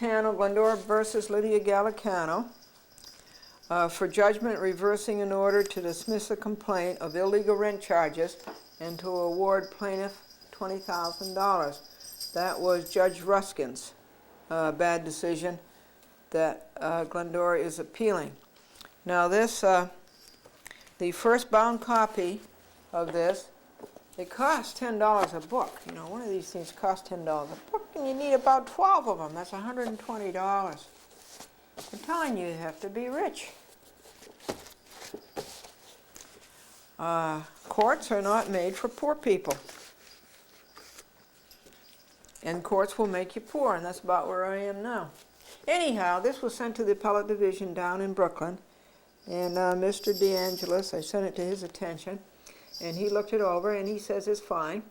Gallicano, Glendora versus Lydia Gallicano, for judgment reversing an order to dismiss a complaint of illegal rent charges and to award plaintiff $20,000. That was Judge Ruskin's bad decision that Glendora is appealing. Now this, the first bound copy of this, it costs $10 a book. You know, one of these things costs $10 a book, and you need about 12 of them. That's $120. I'm telling you, you have to be rich. Courts are not made for poor people. And courts will make you poor, and that's about where I am now. Anyhow, this was sent to the appellate division down in Brooklyn, and Mr. DeAngelis, I sent it to his attention, and he looked it over, and he says it's fine.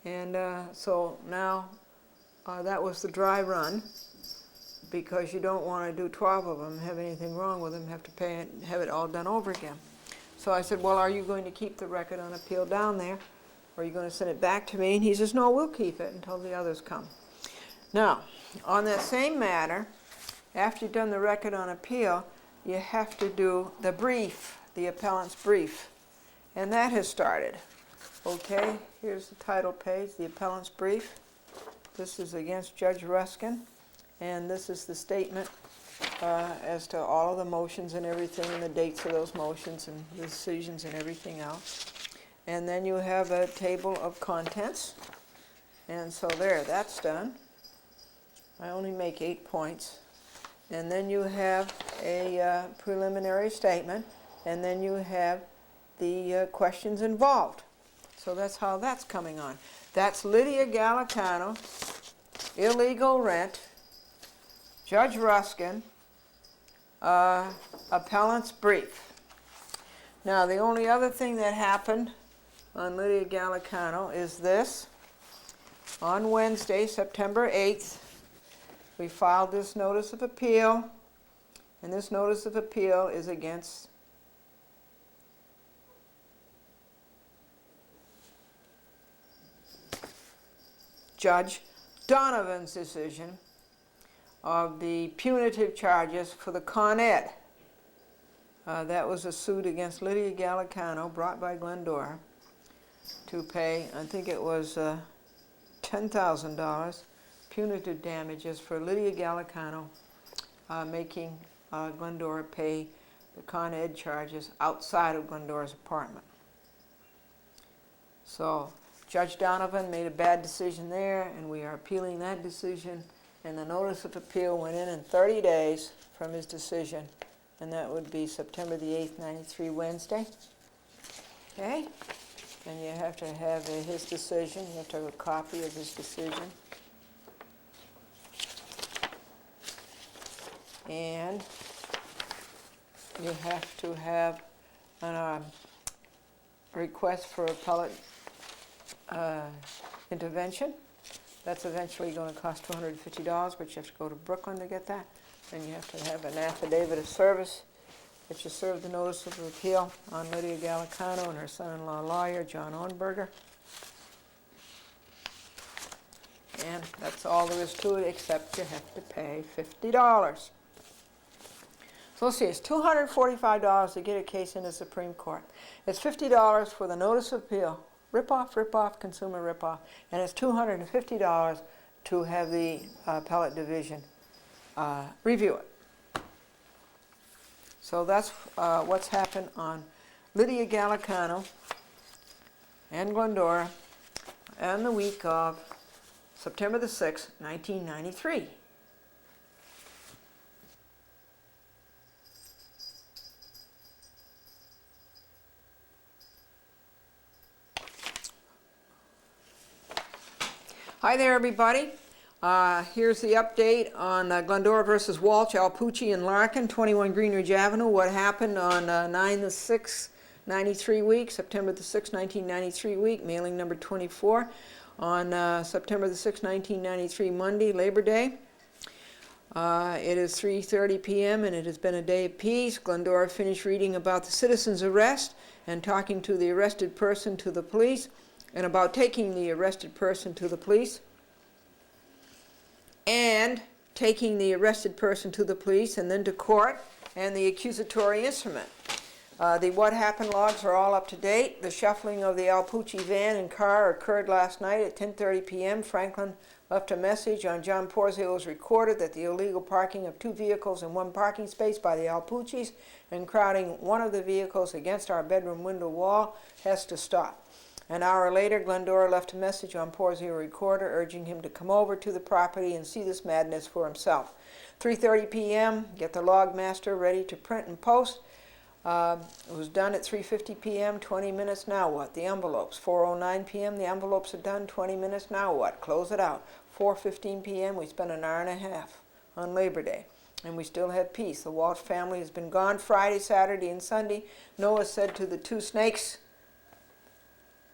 And so now that was the dry run, because you don't want to do 12 of them, have anything wrong with them, have to pay it, have it all done over again. So I said, well, are you going to keep the record on appeal down there, or are you going to send it back to me? And he says, no, we'll keep it until the others come. Now, on that same matter, after you've done the record on appeal, you have to do the brief, the appellant's brief. And that has started. Okay, here's the title page, the appellant's brief. This is against Judge Ruskin, and this is the statement as to all of the motions and everything, and the dates of those motions and the decisions and everything else. And then you have a table of contents, and so there, that's done. I only make 8 points. And then you have a preliminary statement, and then you have the questions involved. So that's how that's coming on. That's Lydia Gallicano, illegal rent, Judge Ruskin, appellant's brief. Now, the only other thing that happened on Lydia Gallicano is this. On Wednesday, September 8th, we filed this notice of appeal, and this notice of appeal is against Judge Donovan's decision of the punitive charges for the Con Ed. That was a suit against Lydia Gallicano brought by Glendora to pay, I think it was $10,000 punitive damages for Lydia Gallicano making Glendora pay the Con Ed charges outside of Glendora's apartment. So Judge Donovan made a bad decision there, and we are appealing that decision, and the notice of appeal went in 30 days from his decision, and that would be September the 8th, 93, Wednesday. Okay? And you have to have his decision. You have to have a copy of his decision. And you have to have a request for appellate intervention. That's eventually going to cost $250, but you have to go to Brooklyn to get that. And you have to have an affidavit of service that you served the notice of appeal on Lydia Gallicano and her son-in-law lawyer, John Ornberger. And that's all there is to it, except you have to pay $50. So let's see, it's $245 to get a case in the Supreme Court. It's $50 for the notice of appeal. Rip-off, consumer rip-off. And it's $250 to have the appellate division review it. So that's what's happened on Lydia Gallicano and Glendora and the week of September the 6th, 1993. Hi there, everybody. Here's the update on Glendora versus Walsh, Alpucci, and Larkin, 21 Greenridge Avenue. What happened on 9/6/93 week, September the 6th, 1993 week, mailing number 24, on September the 6th, 1993, Monday, Labor Day. It is 3:30 p.m. and it has been a day of peace. Glendora finished reading about the citizen's arrest and talking to the arrested person to the police, and about taking the arrested person to the police. And taking the arrested person to the police and then to court, and the accusatory instrument. The what happened logs are all up to date. The shuffling of the Alpucci van and car occurred last night at 10:30 p.m. Franklin left a message on John Porzio's recorder that the illegal parking of 2 vehicles in 1 parking space by the Alpuccis and crowding one of the vehicles against our bedroom window wall has to stop. An hour later, Glendora left a message on Porzio's recorder urging him to come over to the property and see this madness for himself. 3:30 p.m., get the log master ready to print and post. It was done at 3:50 p.m., 20 minutes, now what? The envelopes. 4:09 p.m., the envelopes are done, 20 minutes, now what? Close it out. 4:15 p.m., we spent an hour and a half on Labor Day, and we still had peace. The Walsh family has been gone Friday, Saturday, and Sunday. Noah said to the 2 snakes,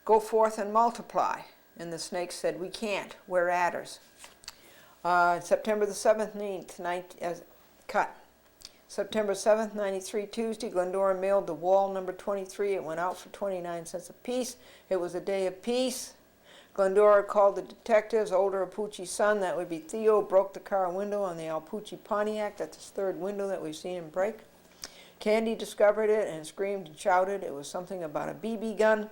"Go forth and multiply." And the snakes said, "We can't, we're adders." September the 17th, cut. September 7th, 93, Tuesday, Glendora mailed the wall number 23. It went out for 29 cents a piece. It was a day of peace. Glendora called the detectives. Older Alpucci's son, that would be Theo, broke the car window on the Alpucci Pontiac. That's his 3rd window that we've seen him break. Candy discovered it and screamed and shouted. It was something about a BB gun.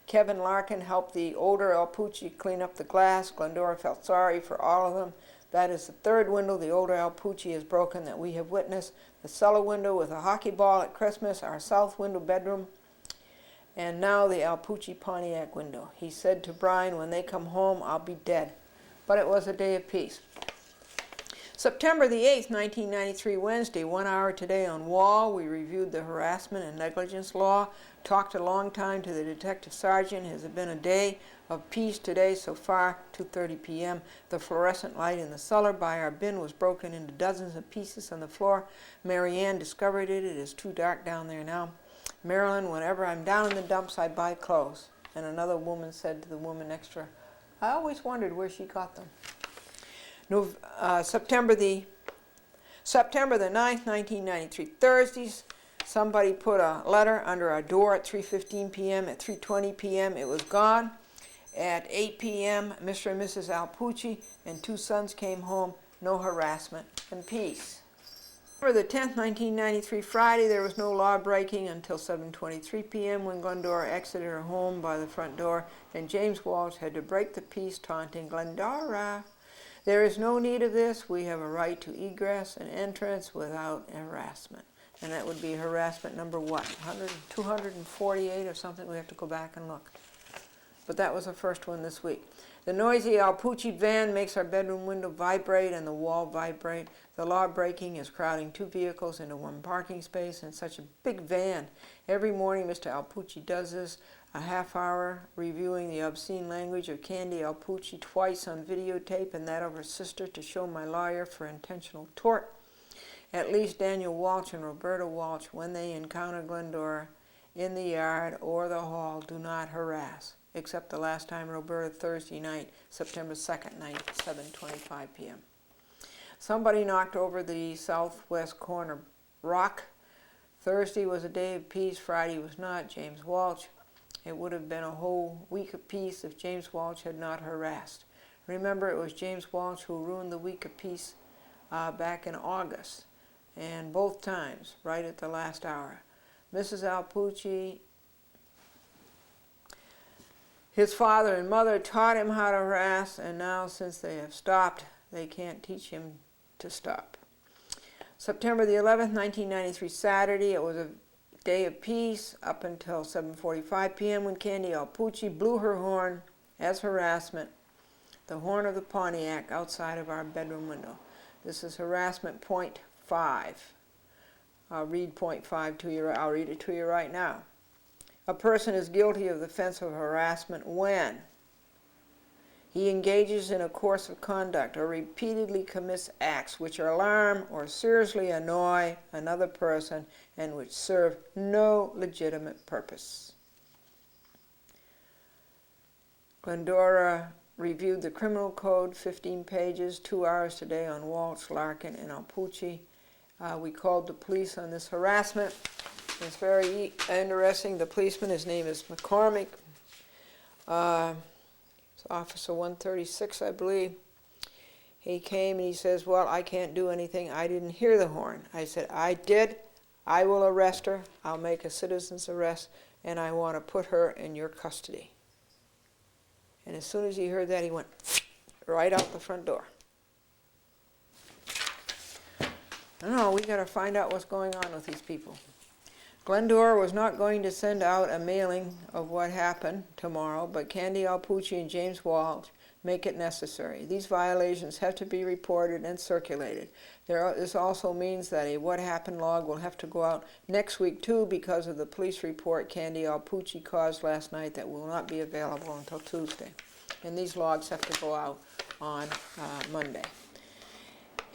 Kevin Larkin helped the older Alpucci clean up the glass. Glendora felt sorry for all of them. That is the 3rd window the older Alpucci has broken that we have witnessed. The cellar window with a hockey ball at Christmas, our south window bedroom, and now the Alpucci Pontiac window. He said to Brian, "When they come home, I'll be dead." But it was a day of peace. September the 8th, 1993, Wednesday, 1 hour today on Wall. We reviewed the harassment and negligence law, talked a long time to the detective sergeant. Has it been a day of peace today so far? 2:30 p.m. The fluorescent light in the cellar by our bin was broken into dozens of pieces on the floor. Mary Ann discovered it. It is too dark down there now. Marilyn, whenever I'm down in the dumps, I buy clothes. And another woman said to the woman next to her, "I always wondered where she got them." September the 9th, 1993, Thursdays. Somebody put a letter under our door at 3:15 p.m. At 3:20 p.m. it was gone. At 8 p.m. Mr. and Mrs. Alpucci and 2 sons came home. No harassment and peace. For the 10th, 1993, Friday, there was no law breaking until 7:23 p.m. when Glendora exited her home by the front door, and James Walsh had to break the peace, taunting Glendora. "There is no need of this. We have a right to egress and entrance without harassment." And that would be harassment number what? 248 or something? We have to go back and look. But that was the first one this week. The noisy Alpucci van makes our bedroom window vibrate and the wall vibrate. The law breaking is crowding 2 vehicles into 1 parking space in such a big van. Every morning Mr. Alpucci does this, a half hour reviewing the obscene language of Candy Alpucci twice on videotape and that of her sister to show my lawyer for intentional tort. At least Daniel Walsh and Roberta Walsh, when they encounter Glendora in the yard or the hall, do not harass, except the last time Roberta Thursday night, September 2nd night, 7:25 p.m. Somebody knocked over the southwest corner rock. Thursday was a day of peace, Friday was not. James Walsh. It would have been a whole week of peace if James Walsh had not harassed. Remember, it was James Walsh who ruined the week of peace back in August, and both times, right at the last hour. Mrs. Alpucci, his father and mother taught him how to harass, and now since they have stopped, they can't teach him to stop. September the 11th, 1993, Saturday, it was a day of peace up until 7:45 p.m. when Candy Alpucci blew her horn as harassment, the horn of the Pontiac outside of our bedroom window. This is harassment point 5. I'll read point 5 to you. I'll read it to you right now. A person is guilty of the offense of harassment when he engages in a course of conduct or repeatedly commits acts which alarm or seriously annoy another person and which serve no legitimate purpose. Glendora reviewed the criminal code, 15 pages, 2 hours today on Walsh, Larkin, and Alpucci. We called the police on this harassment. It's very interesting. The policeman, his name is McCormick. It's Officer 136, I believe. He came and he says, well, I can't do anything. I didn't hear the horn. I said, I did. I will arrest her. I'll make a citizen's arrest, and I want to put her in your custody. And as soon as he heard that, he went right out the front door. I don't know, we got to find out what's going on with these people. Glendora was not going to send out a mailing of what happened tomorrow, but Candy Alpucci and James Walsh make it necessary. These violations have to be reported and circulated. This also means that a what happened log will have to go out next week too, because of the police report Candy Alpucci caused last night that will not be available until Tuesday. And these logs have to go out on Monday.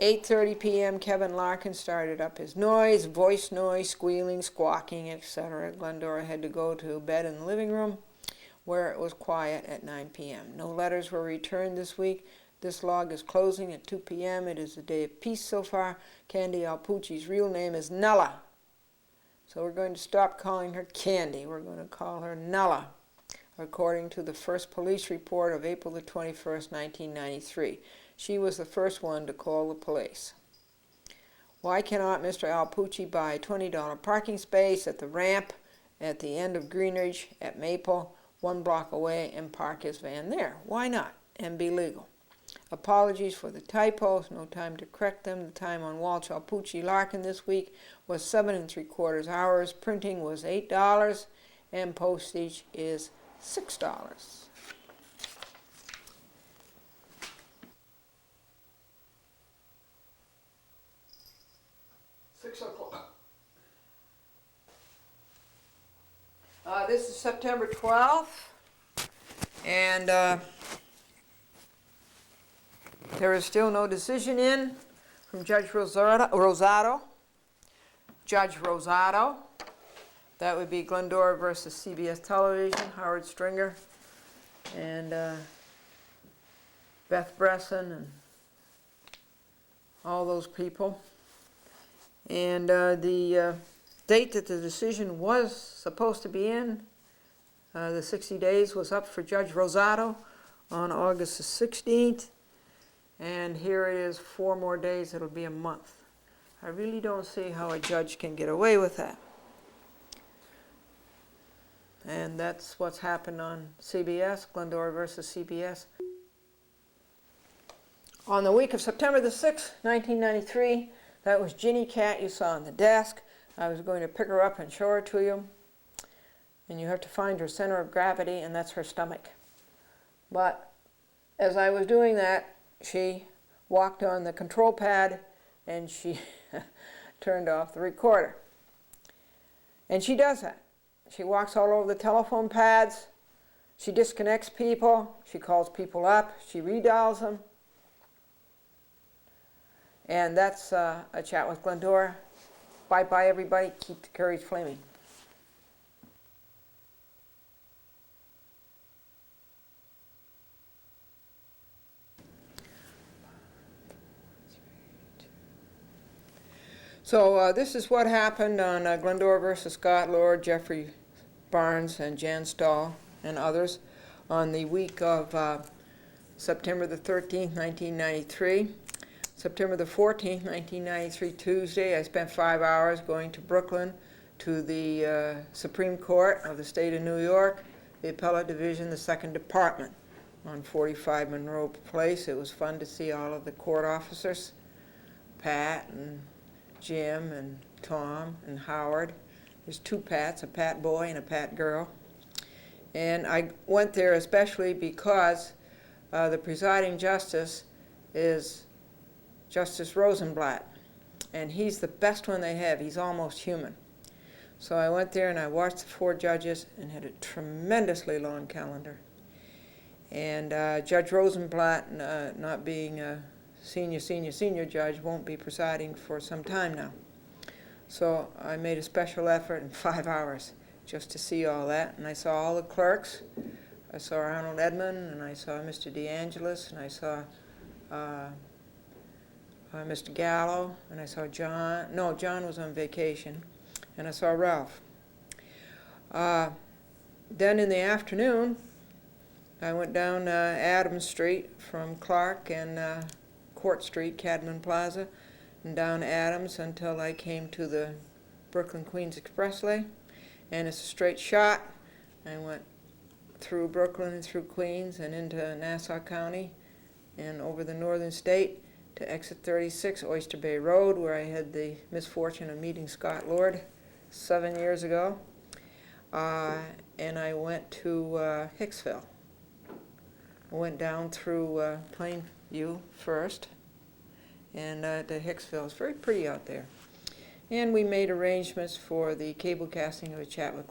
8:30 p.m. Kevin Larkin started up his noise, voice noise, squealing, squawking, etc. Glendora had to go to bed in the living room, where it was quiet at 9 p.m. No letters were returned this week. This log is closing at 2 p.m. It is a day of peace so far. Candy Alpucci's real name is Nella. So we're going to stop calling her Candy. We're going to call her Nella, according to the first police report of April the 21st, 1993. She was the first one to call the police. Why cannot Mr. Alpucci buy a $20 parking space at the ramp at the end of Greenridge at Maple, 1 block away, and park his van there? Why not? And be legal. Apologies for the typos, no time to correct them. The time on Walsh Alpucci Larkin this week was 7 3/4 hours. Printing was $8, and postage is $6. 6 o'clock. This is September 12th, and there is still no decision in from Judge Rosado. Judge Rosado. That would be Glendora versus CBS Television, Howard Stringer, and Beth Bresson, and all those people. And the date that the decision was supposed to be in, the 60 days, was up for Judge Rosado on August the 16th. And here it is, 4 more days, it'll be a month. I really don't see how a judge can get away with that. And that's what's happened on CBS, Glendora versus CBS. On the week of September the 6th, 1993, that was Ginny Cat you saw on the desk. I was going to pick her up and show her to you. And you have to find her center of gravity, and that's her stomach. But as I was doing that, she walked on the control pad and she turned off the recorder. And she does that. She walks all over the telephone pads. She disconnects people. She calls people up. She redials them. And that's a chat with Glendora. Bye-bye, everybody. Keep the courage flaming. So this is what happened on Glendora versus Scott Lord, Jeffrey Barnes, and Jan Stahl, and others on the week of September the 13th, 1993. September the 14th, 1993, Tuesday, I spent 5 hours going to Brooklyn to the Supreme Court of the State of New York, the Appellate Division, the Second Department, on 45 Monroe Place. It was fun to see all of the court officers, Pat and Jim and Tom and Howard. There's 2 Pats, a Pat boy and a Pat girl. And I went there especially because the presiding justice is Justice Rosenblatt, and he's the best one they have. He's almost human. So I went there and I watched the 4 judges and had a tremendously long calendar. And Judge Rosenblatt, not being a senior judge, won't be presiding for some time now. So I made a special effort in 5 hours just to see all that. And I saw all the clerks. I saw Arnold Edmond, and I saw Mr. DeAngelis, and I saw Mr. Gallo, and I saw John. No, John was on vacation. And I saw Ralph. Then in the afternoon, I went down Adams Street from Clark and Court Street, Cadman Plaza, and down Adams until I came to the Brooklyn-Queens Expressway, and it's a straight shot. I went through Brooklyn and through Queens and into Nassau County and over the northern state to exit 36, Oyster Bay Road, where I had the misfortune of meeting Scott Lord 7 years ago. And I went to Hicksville. I went down through Plainview first and to Hicksville. It's very pretty out there. And we made arrangements for the cable casting of a chat with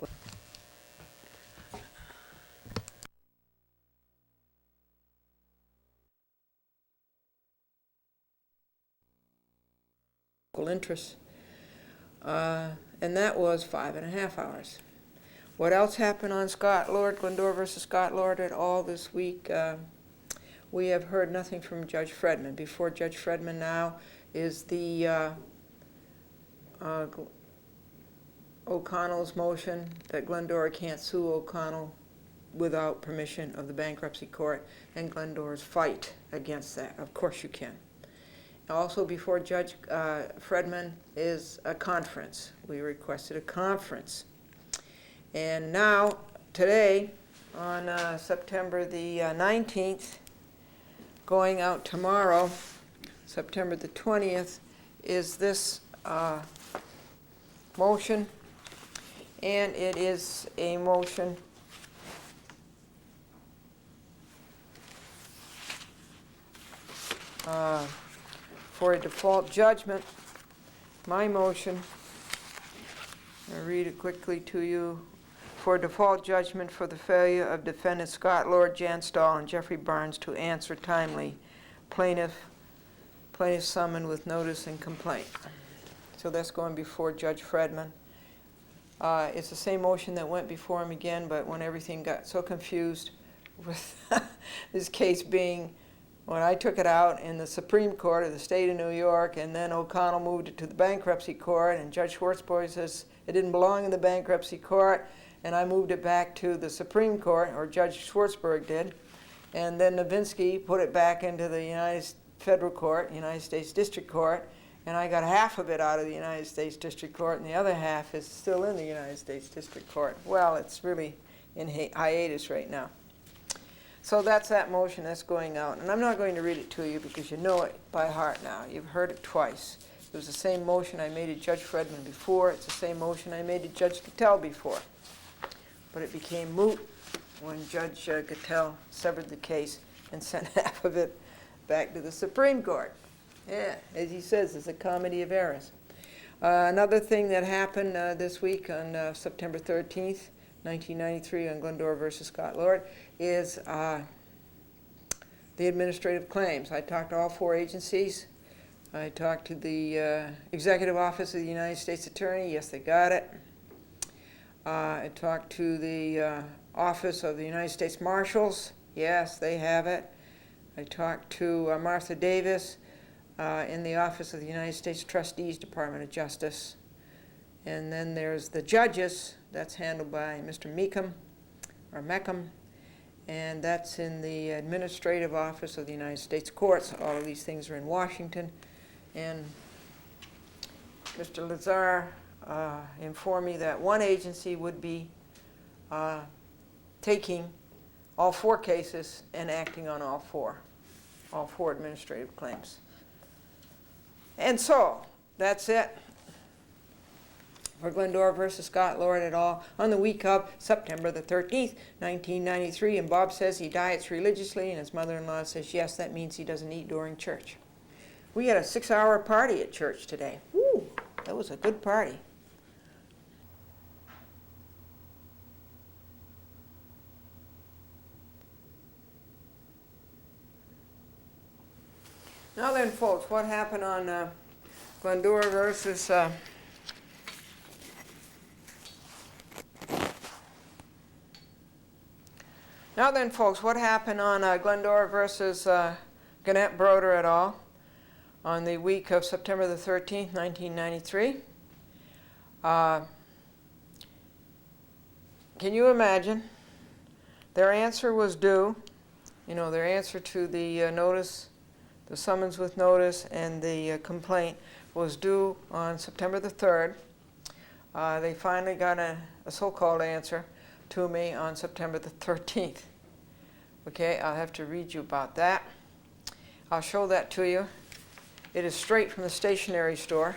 local interests. And that was 5.5 hours. What else happened on Scott Lord, Glendora versus Scott Lord at all this week? We have heard nothing from Judge Fredman. Before Judge Fredman now is the O'Connell's motion that Glendora can't sue O'Connell without permission of the bankruptcy court, and Glendora's fight against that. Of course you can. Also before Judge Fredman is a conference. We requested a conference. And now, today, on September the 19th, going out tomorrow, September the 20th, is this motion, and it is a motion for a default judgment. My motion, I'll read it quickly to you. For a default judgment for the failure of defendants Scott Lord, Jan Stahl, and Jeffrey Barnes to answer timely plaintiff summoned with notice and complaint. So that's going before Judge Fredman. It's the same motion that went before him again, but when everything got so confused with this case being, when I took it out in the Supreme Court of the state of New York, and then O'Connell moved it to the bankruptcy court, and Judge Schwartzberg says it didn't belong in the bankruptcy court, and I moved it back to the Supreme Court, or Judge Schwartzberg did, and then Novinsky put it back into the United States District Court, and I got half of it out of the United States District Court, and the other half is still in the United States District Court. Well, it's really in hiatus right now. So that's that motion that's going out. And I'm not going to read it to you because you know it by heart now. You've heard it twice. It was the same motion I made to Judge Fredman before. It's the same motion I made to Judge Gattell before. But it became moot when Judge Gattell severed the case and sent half of it back to the Supreme Court. Yeah, as he says, it's a comedy of errors. Another thing that happened this week on September 13th, 1993 on Glendora versus Scott Lord is the administrative claims. I talked to all 4 agencies. I talked to the Executive Office of the United States Attorney. Yes, they got it. I talked to the Office of the United States Marshals. Yes, they have it. I talked to Martha Davis in the Office of the United States Trustees, Department of Justice. And then there's the judges. That's handled by Mr. Meckham, and that's in the Administrative Office of the United States Courts. All of these things are in Washington. And Mr. Lazar informed me that one agency would be taking all 4 cases and acting on all four administrative claims. And so, that's it for Glendora versus Scott Lord et al. On the week of September the 13th, 1993. And Bob says he diets religiously, and his mother-in-law says, yes, that means he doesn't eat during church. We had a 6-hour party at church today. Woo, that was a good party. Now then, folks, what happened on Glendora versus Now then, folks, what happened on Glendora versus Gannett Broder et al. On the week of September the 13th, 1993? Can you imagine? Their answer was due. You know, their answer to the notice The summons with notice and the complaint was due on September the 3rd. They finally got a so-called answer to me on September the 13th. Okay, I'll have to read you about that. I'll show that to you. It is straight from the stationery store.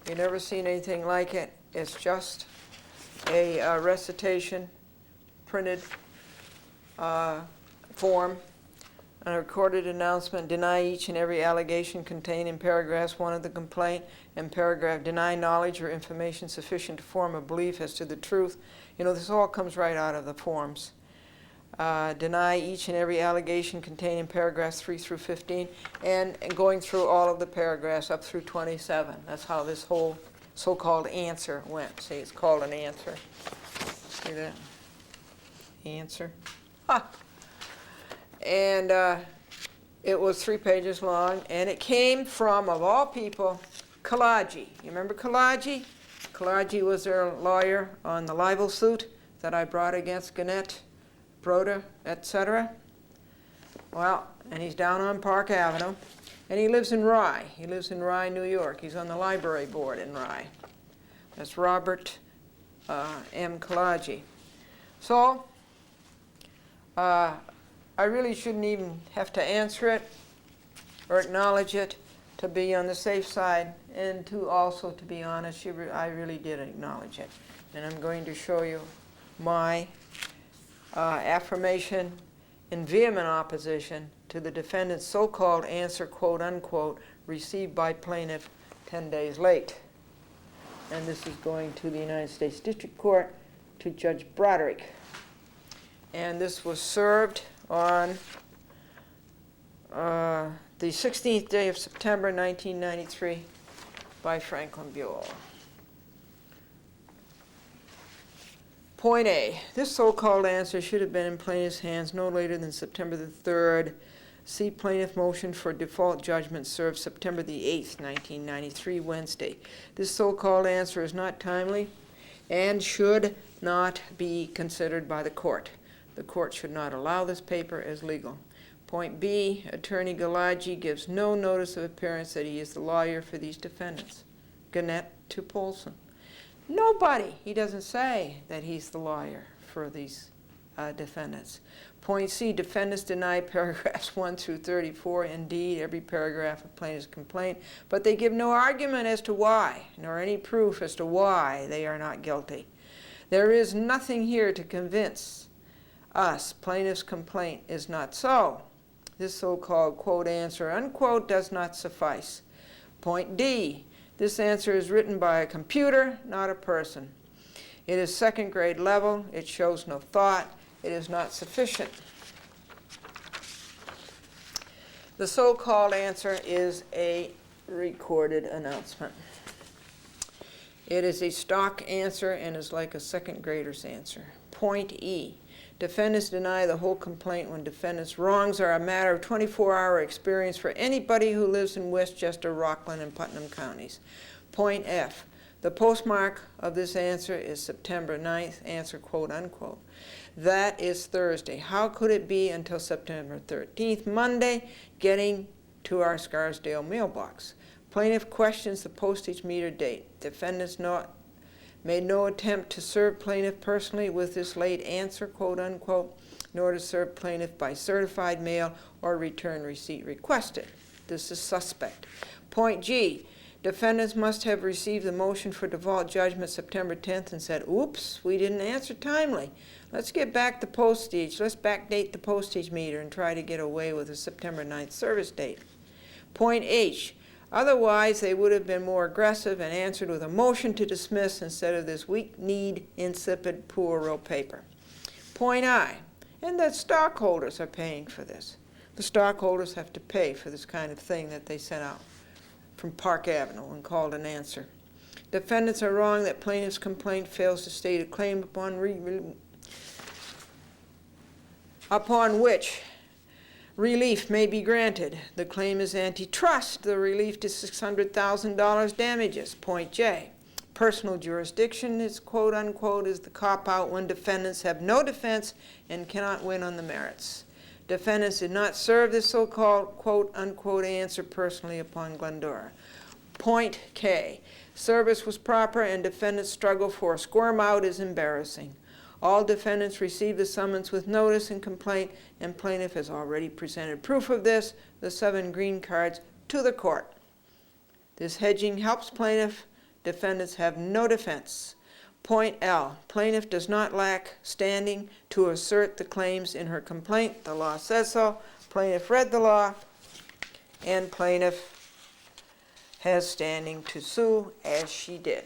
You've never seen anything like it. It's just a recitation, printed form, a recorded announcement, deny each and every allegation contained in paragraphs 1 of the complaint, and paragraph deny knowledge or information sufficient to form a belief as to the truth. You know, this all comes right out of the forms. Deny each and every allegation contained in paragraphs 3 through 15, and going through all of the paragraphs up through 27. That's how this whole so-called answer went. See, it's called an answer. See that? Answer. Ha! And it was 3 pages long, and it came from, of all people, Kalaji. You remember Kalaji? Kalaji was their lawyer on the libel suit that I brought against Gannett, Broder, etc. Well, and he's down on Park Avenue, and he lives in Rye. He lives in Rye, New York. He's on the library board in Rye. That's Robert M. Kalaji. So, I really shouldn't even have to answer it or acknowledge it to be on the safe side, and to also, to be honest, I really did acknowledge it. And I'm going to show you my affirmation in vehement opposition to the defendant's so-called answer, quote unquote, received by plaintiff 10 days late. And this is going to the United States District Court to Judge Broderick. And this was served on the 16th day of September 1993 by Franklin Buell. Point A, this so-called answer should have been in plaintiff's hands no later than September the 3rd. See plaintiff motion for default judgment served September the 8th, 1993, Wednesday. This so-called answer is not timely and should not be considered by the court. The court should not allow this paper as legal. Point B, Attorney Galaji gives no notice of appearance that he is the lawyer for these defendants. Gannett to Polson. Nobody. He doesn't say that he's the lawyer for these defendants. Point C, defendants deny paragraphs 1 through 34, indeed, every paragraph of plaintiff's complaint, but they give no argument as to why, nor any proof as to why they are not guilty. There is nothing here to convince us plaintiff's complaint is not so. This so-called quote answer unquote does not suffice. Point D, this answer is written by a computer, not a person. It is second grade level. It shows no thought. It is not sufficient. The so-called answer is a recorded announcement. It is a stock answer and is like a second grader's answer. Point E, defendants deny the whole complaint when defendants' wrongs are a matter of 24-hour experience for anybody who lives in Westchester, Rockland, and Putnam counties. Point F, the postmark of this answer is September 9th, answer quote unquote. That is Thursday. How could it be until September 13th, Monday, getting to our Scarsdale mailbox? Plaintiff questions the postage meter date. Defendants made no attempt to serve plaintiff personally with this late answer, quote unquote, nor to serve plaintiff by certified mail or return receipt requested. This is suspect. Point G, defendants must have received the motion for default judgment September 10th and said, oops, we didn't answer timely. Let's get back the postage. Let's backdate the postage meter and try to get away with a September 9th service date. Point H, otherwise, they would have been more aggressive and answered with a motion to dismiss instead of this weak-kneed, insipid, poor paper. Point I, and that stockholders are paying for this. The stockholders have to pay for this kind of thing that they sent out from Park Avenue and called an answer. Defendants are wrong that plaintiff's complaint fails to state a claim upon which relief may be granted. The claim is antitrust. The relief is $600,000 damages. Point J. Personal jurisdiction is quote unquote is the cop-out when defendants have no defense and cannot win on the merits. Defendants did not serve this so-called quote-unquote answer personally upon Glendora. Point K. Service was proper and defendant's struggle for a squirm out is embarrassing. All defendants received the summons with notice and complaint, and plaintiff has already presented proof of this, the 7 green cards, to the court. This hedging helps plaintiff. Defendants have no defense. Point L. Plaintiff does not lack standing to assert the claims in her complaint. The law says so. Plaintiff read the law, and plaintiff has standing to sue, as she did.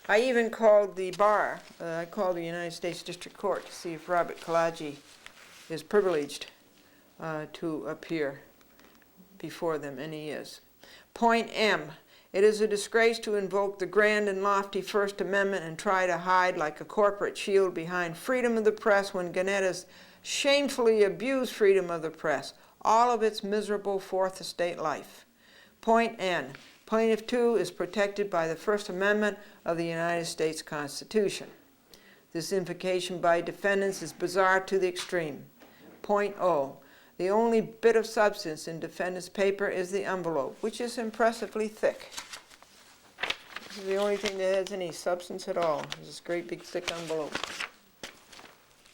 I even called the bar. I called the United States District Court to see if Robert Kalaji is privileged to appear before them, and he is. Point M. It is a disgrace to invoke the grand and lofty First Amendment and try to hide like a corporate shield behind freedom of the press when Gannett has shamefully abused freedom of the press, all of its miserable Fourth Estate life. Point N. Plaintiff, too, is protected by the First Amendment of the United States Constitution. This invocation by defendants is bizarre to the extreme. Point O. The only bit of substance in defendant's paper is the envelope, which is impressively thick. This is the only thing that has any substance at all, is this great big thick envelope,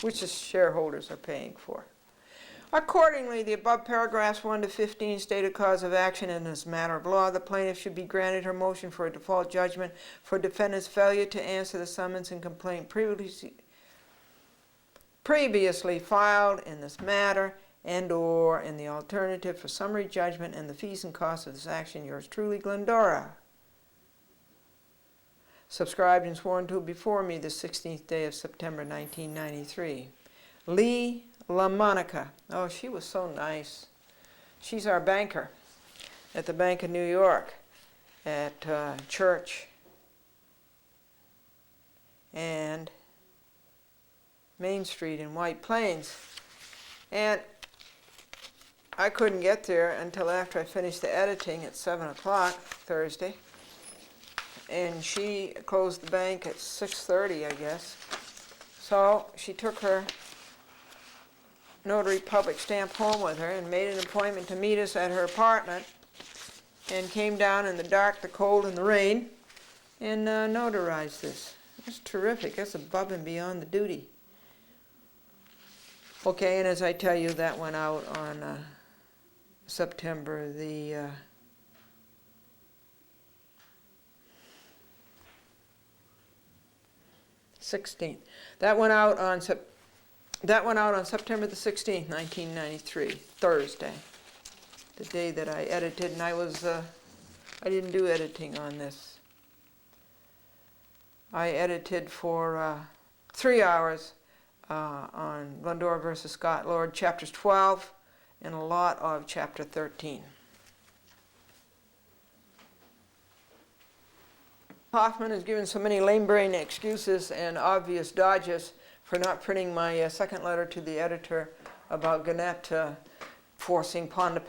which the shareholders are paying for. Accordingly, the above paragraphs 1 to 15 state a cause of action in this matter of law. The plaintiff should be granted her motion for a default judgment for defendant's failure to answer the summons and complaint previously filed in this matter, and or in the alternative for summary judgment and the fees and costs of this action. Yours truly, Glendora. Subscribed and sworn to before me the 16th day of September 1993. Lee LaMonica. Oh, she was so nice. She's our banker at the Bank of New York at Church and Main Street in White Plains. And I couldn't get there until after I finished the editing at 7 o'clock Thursday. And she closed the bank at 6:30, I guess. So she took her notary public stamp home with her and made an appointment to meet us at her apartment, and came down in the dark, the cold, and the rain, and notarized this. It's terrific. That's above and beyond the duty. Okay, and as I tell you, that went out on September the 16th. That went out on September the 16th, 1993, Thursday, the day that I edited, and I didn't do editing on this. I edited for 3 hours on Glendora versus Scott Lord, chapters 12, and a lot of chapter 13. Hoffman has given so many lame-brained excuses and obvious dodges for not printing my second letter to the editor about Gannett forcing Panda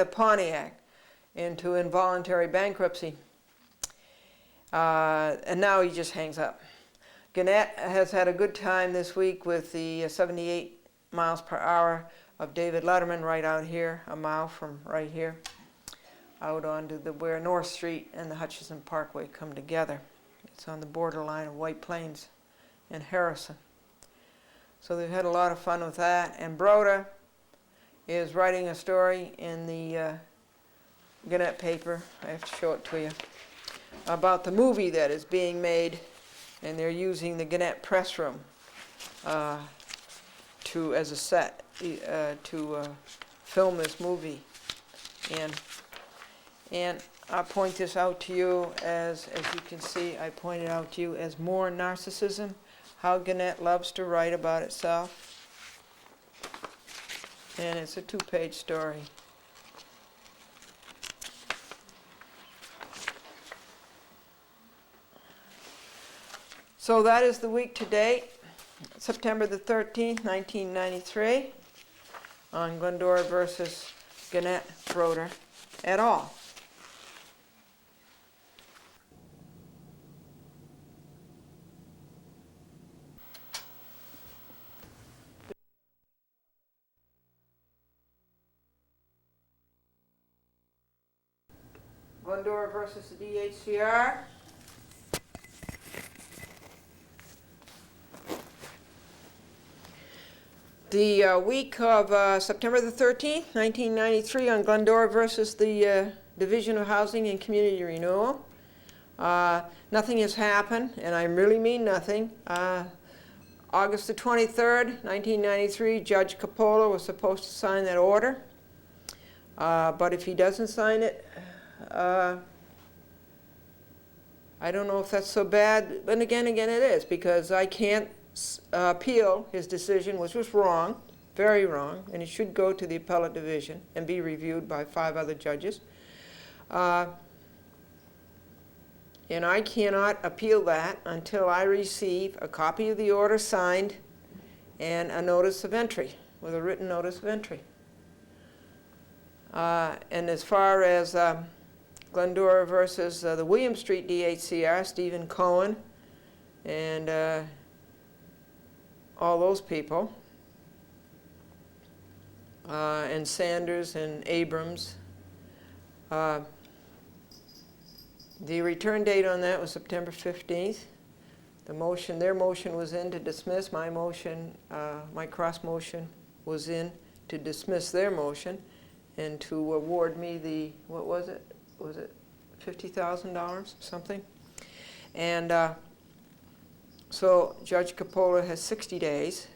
Pontiac into involuntary bankruptcy. And now he just hangs up. Gannett has had a good time this week with the 78 miles per hour of David Letterman right out here, a mile from right here, out onto where North Street and the Hutchison Parkway come together. It's on the borderline of White Plains and Harrison. So they've had a lot of fun with that. And Broda is writing a story in the Gannett paper, I have to show it to you, about the movie that is being made, and they're using the Gannett press room as a set to film this movie. And I point this out to you as you can see, I point it out to you as more narcissism, how Gannett loves to write about itself. And it's a 2-page story. So that is the week to date, September the 13th, 1993, on Glendora versus Gannett Broder et al. . Glendora versus the DHCR. The week of September the 13th, 1993, on Glendora versus the Division of Housing and Community Renewal. Nothing has happened, and I really mean nothing. August the 23rd, 1993, Judge Coppola was supposed to sign that order. But if he doesn't sign it, I don't know if that's so bad. But again it is, because I can't appeal his decision, which was wrong, very wrong, and it should go to the appellate division and be reviewed by 5 other judges. And I cannot appeal that until I receive a copy of the order signed and a notice of entry, with a written notice of entry. And as far as Glendora versus the William Street DHCR, Stephen Cohen and all those people, and Sanders and Abrams, the return date on that was September 15th. Their motion was in to dismiss. My motion, my cross motion was in to dismiss their motion and to award me the, what was it? Was it $50,000, something? And so Judge Coppola has 60 days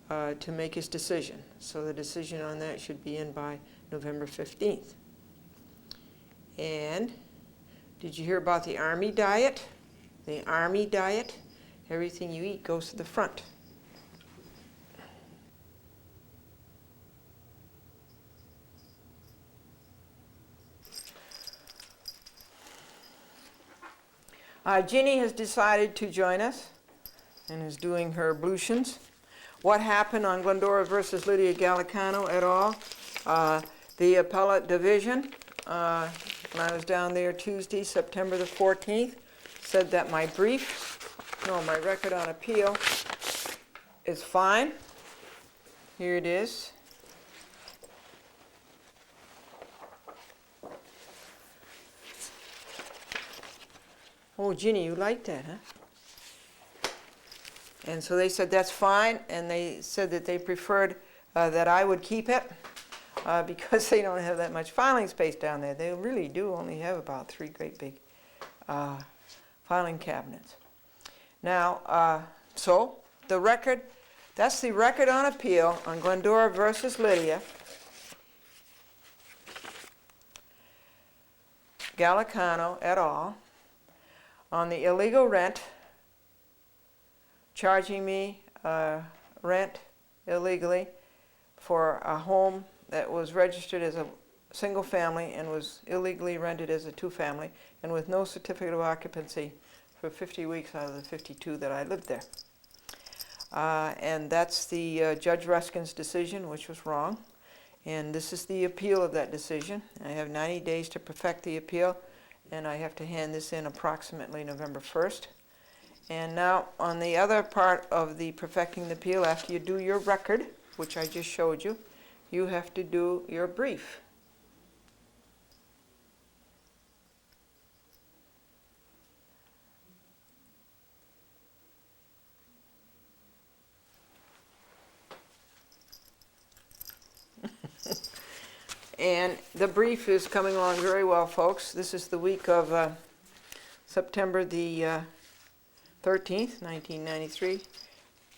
to make his decision. So the decision on that should be in by November 15th. And did you hear about the Army diet? The Army diet, everything you eat goes to the front. Ginny has decided to join us and is doing her ablutions. What happened on Glendora versus Lydia Gallicano et al.? The appellate division, when I was down there Tuesday, September the 14th, said that my record on appeal is fine. Here it is. Oh, Ginny, you like that, huh? And so they said that's fine, and they said that they preferred that I would keep it because they don't have that much filing space down there. They really do only have about 3 great big filing cabinets. Now, so the record, that's the record on appeal on Glendora versus Lydia Gallicano et al. On the illegal rent, charging me rent illegally for a home that was registered as a single family and was illegally rented as a 2-family, and with no certificate of occupancy for 50 weeks out of the 52 that I lived there. And that's the Judge Ruskin's decision, which was wrong. And this is the appeal of that decision. I have 90 days to perfect the appeal, and I have to hand this in approximately November 1st. And now on the other part of the perfecting the appeal, after you do your record, which I just showed you, you have to do your brief. And the brief is coming along very well, folks. This is the week of September the 13th, 1993.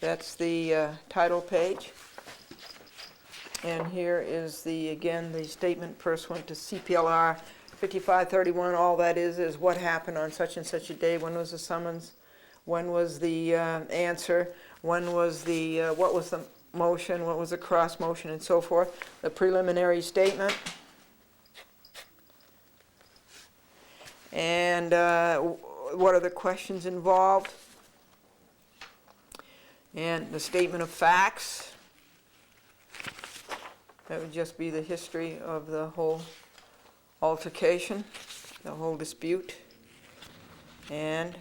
That's the title page. And here is again the statement pursuant to CPLR 5531. All that is what happened on such and such a day. When was the summons? When was the answer? When was what was the motion? What was the cross motion, and so forth? The preliminary statement. And what are the questions involved? And the statement of facts. That would just be the history of the whole altercation, the whole dispute. And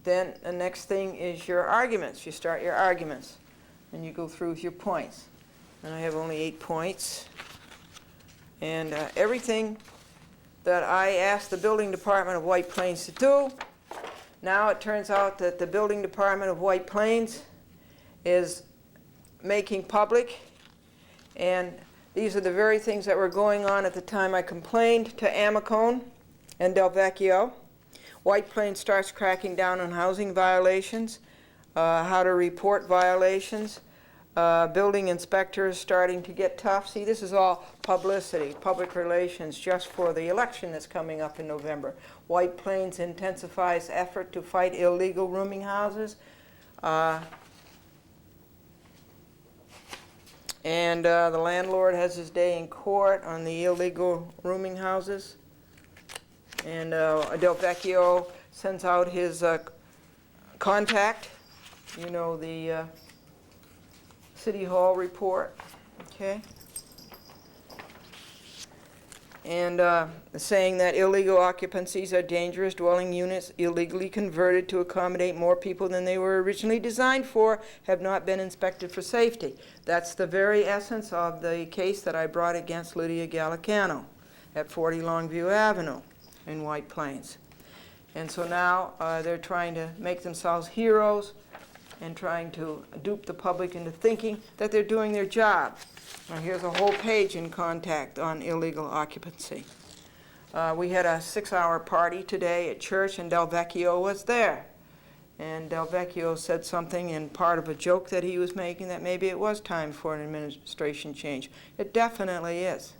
then the next thing is your arguments. You start your arguments, and you go through with your points. And I have only 8 points. And everything that I asked the building department of White Plains to do. Now it turns out that the building department of White Plains is making public, and these are the very things that were going on at the time I complained to Amicone and Del Vecchio. White Plains starts cracking down on housing violations, how to report violations, building inspectors starting to get tough. See, this is all publicity, public relations, just for the election that's coming up in November. White Plains intensifies effort to fight illegal rooming houses. And the landlord has his day in court on the illegal rooming houses. And Del Vecchio sends out his contact, you know, the City Hall report, okay? And saying that illegal occupancies are dangerous dwelling units illegally converted to accommodate more people than they were originally designed for have not been inspected for safety. That's the very essence of the case that I brought against Lydia Gallicano at 40 Longview Avenue in White Plains. And so now they're trying to make themselves heroes and trying to dupe the public into thinking that they're doing their job. Now here's a whole page in Contact on illegal occupancy. We had a 6-hour party today at church, and Del Vecchio was there. And Del Vecchio said something in part of a joke that he was making, that maybe it was time for an administration change. It definitely is.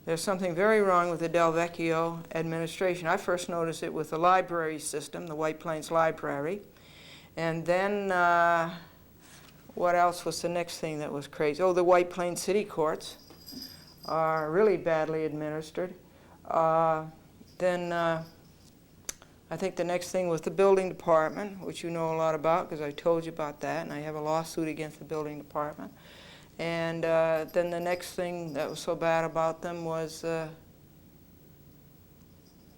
There's something very wrong with the Del Vecchio administration. I first noticed it with the library system, the White Plains Library. And then, what else was the next thing that was crazy? Oh, the White Plains City Courts are really badly administered. Then I think the next thing was the building department, which you know a lot about because I told you about that, and I have a lawsuit against the building department. And then the next thing that was so bad about them was,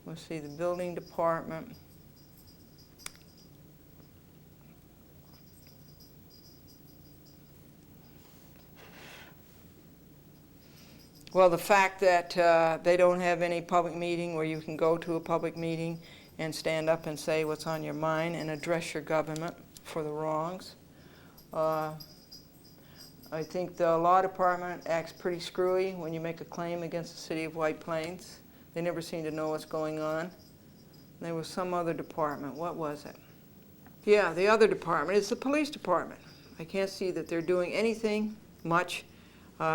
let's see, the building department. Well, the fact that they don't have any public meeting where you can go to a public meeting and stand up and say what's on your mind and address your government for the wrongs. I think the law department acts pretty screwy when you make a claim against the city of White Plains. They never seem to know what's going on. There was some other department. What was it? Yeah, the other department is the police department. I can't see that they're doing anything much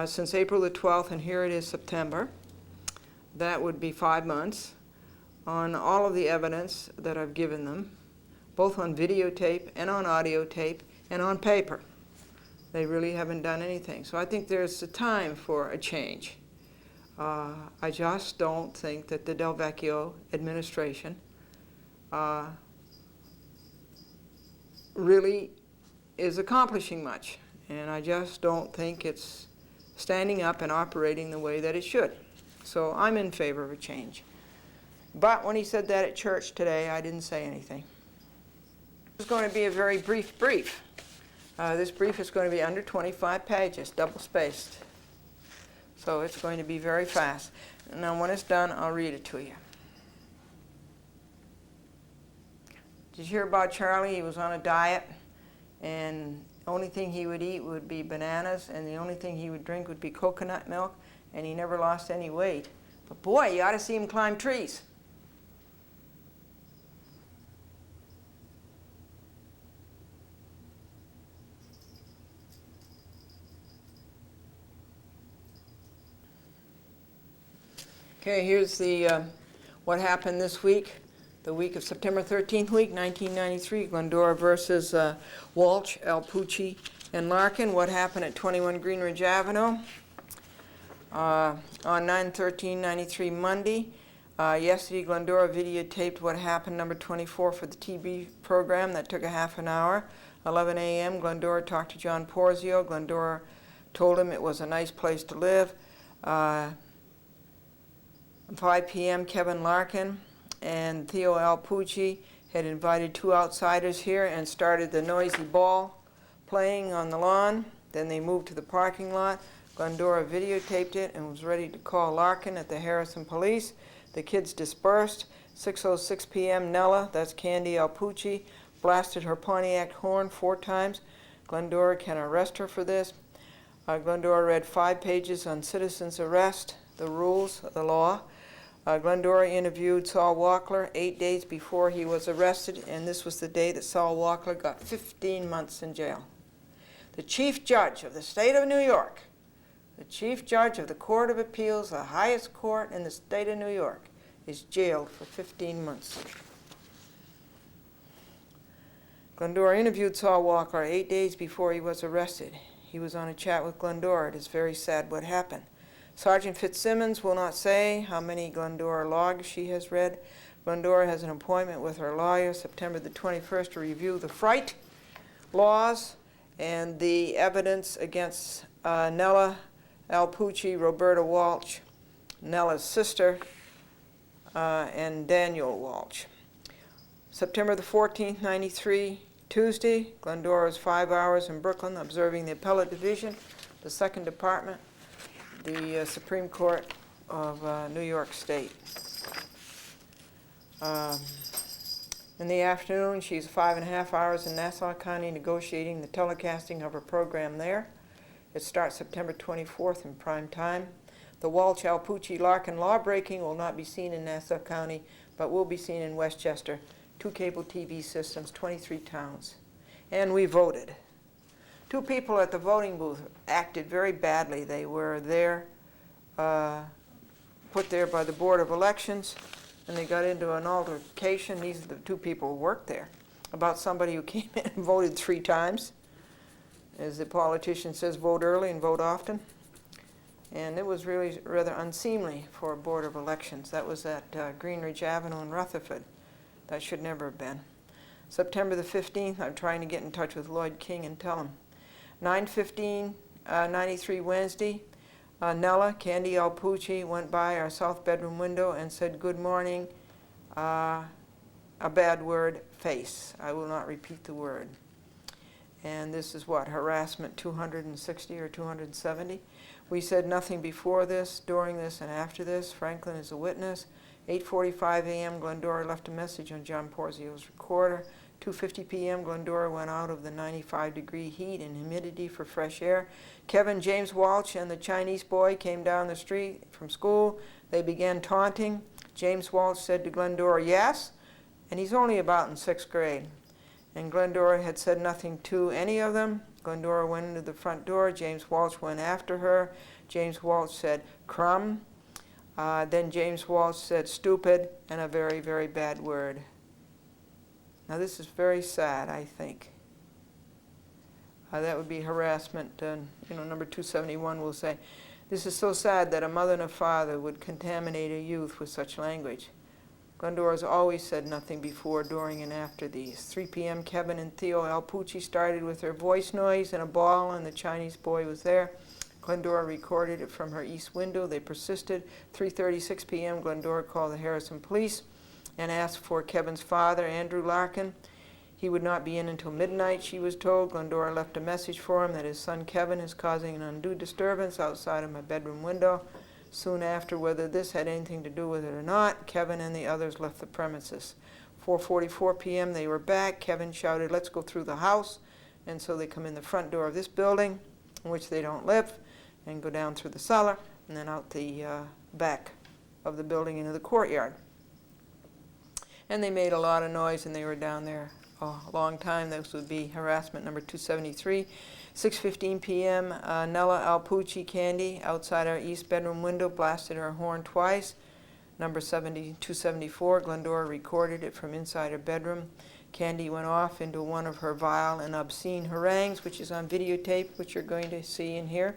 since April the 12th, and here it is September. That would be 5 months on all of the evidence that I've given them, both on videotape and on audio tape and on paper. They really haven't done anything. So I think there's a time for a change. I just don't think that the Del Vecchio administration really is accomplishing much. And I just don't think it's standing up and operating the way that it should. So I'm in favor of a change. But when he said that at church today, I didn't say anything. It's going to be a very brief brief. This brief is going to be under 25 pages, double-spaced. So it's going to be very fast. And now when it's done, I'll read it to you. Did you hear about Charlie? He was on a diet, and the only thing he would eat would be bananas, and the only thing he would drink would be coconut milk, and he never lost any weight. But boy, you ought to see him climb trees. Okay, here's the what happened this week, the week of September 13th week, 1993, Glendora versus Walsh, Alpucci, and Larkin. What happened at 21 Greenridge Avenue on 9/13/93 Monday. Yesterday, Glendora videotaped what happened, number 24 for the TV program. That took a half an hour. 11 a.m., Glendora talked to John Porzio. Glendora told him it was a nice place to live. 5 p.m., Kevin Larkin and Theo Alpucci had invited 2 outsiders here and started the noisy ball playing on the lawn. Then they moved to the parking lot. Glendora videotaped it and was ready to call Larkin at the Harrison Police. The kids dispersed. 6:06 p.m. Nella, that's Candy Alpucci, blasted her Pontiac horn 4 times. Glendora can arrest her for this. Glendora read 5 pages on citizens' arrest, the rules, the law. Glendora interviewed Saul Walkler 8 days before he was arrested, and this was the day that Saul Walkler got 15 months in jail. The chief judge of the state of New York, the chief judge of the Court of Appeals, the highest court in the state of New York, is jailed for 15 months. Glendora interviewed Saul Walkler 8 days before he was arrested. He was on a chat with Glendora. It is very sad what happened. Sergeant Fitzsimmons will not say how many Glendora logs she has read. Glendora has an appointment with her lawyer September the 21st to review the fright laws and the evidence against Nella Alpucci, Roberta Walsh, Nella's sister, and Daniel Walsh. September the 14th, 93, Tuesday, Glendora is 5 hours in Brooklyn observing the Appellate Division, the Second Department, the Supreme Court of New York State. In the afternoon, she's 5.5 hours in Nassau County negotiating the telecasting of her program there. It starts September 24th in prime time. The Walsh Alpucci Larkin lawbreaking will not be seen in Nassau County, but will be seen in Westchester. 2 cable TV systems, 23 towns. And we voted. 2 people at the voting booth acted very badly. They were there, put there by the Board of Elections, and they got into an altercation. These are the 2 people who worked there, about somebody who came in and voted 3 times. As the politician says, vote early and vote often. And it was really rather unseemly for a Board of Elections. That was at Greenridge Avenue in Rutherford. That should never have been. September the 15th, I'm trying to get in touch with Lloyd King and tell him. 9:15, 93 Wednesday, Nella, Candy Alpucci, went by our south bedroom window and said, "Good morning," a bad word, face. I will not repeat the word. And this is what, harassment 260 or 270? We said nothing before this, during this, and after this. Franklin is a witness. 8:45 a.m., Glendora left a message on John Porzio's recorder. 2:50 p.m., Glendora went out of the 95-degree heat and humidity for fresh air. Kevin James Walsh and the Chinese boy came down the street from school. They began taunting. James Walsh said to Glendora, "Yes," and he's only about in 6th grade. And Glendora had said nothing to any of them. Glendora went into the front door. James Walsh went after her. James Walsh said, "Crumb." Then James Walsh said, "Stupid," and a very, very bad word. Now this is very sad, I think. That would be harassment. Number 271 will say, "This is so sad that a mother and a father would contaminate a youth with such language." Glendora's always said nothing before, during, and after these. 3 p.m., Kevin and Theo Alpucci started with their voice noise and a ball, and the Chinese boy was there. Glendora recorded it from her east window. They persisted. 3:36 p.m., Glendora called the Harrison police and asked for Kevin's father, Andrew Larkin. He would not be in until midnight, she was told. Glendora left a message for him that his son Kevin is causing an undue disturbance outside of my bedroom window. Soon after, whether this had anything to do with it or not, Kevin and the others left the premises. 4:44 p.m., they were back. Kevin shouted, "Let's go through the house." And so they come in the front door of this building, in which they don't live, and go down through the cellar, and then out the back of the building into the courtyard. And they made a lot of noise, and they were down there a long time. This would be harassment number 273. 6:15 p.m., Nella Alpucci Candy, outside our east bedroom window, blasted her horn twice. Number 274, Glendora recorded it from inside her bedroom. Candy went off into one of her vile and obscene harangues, which is on videotape, which you're going to see in here.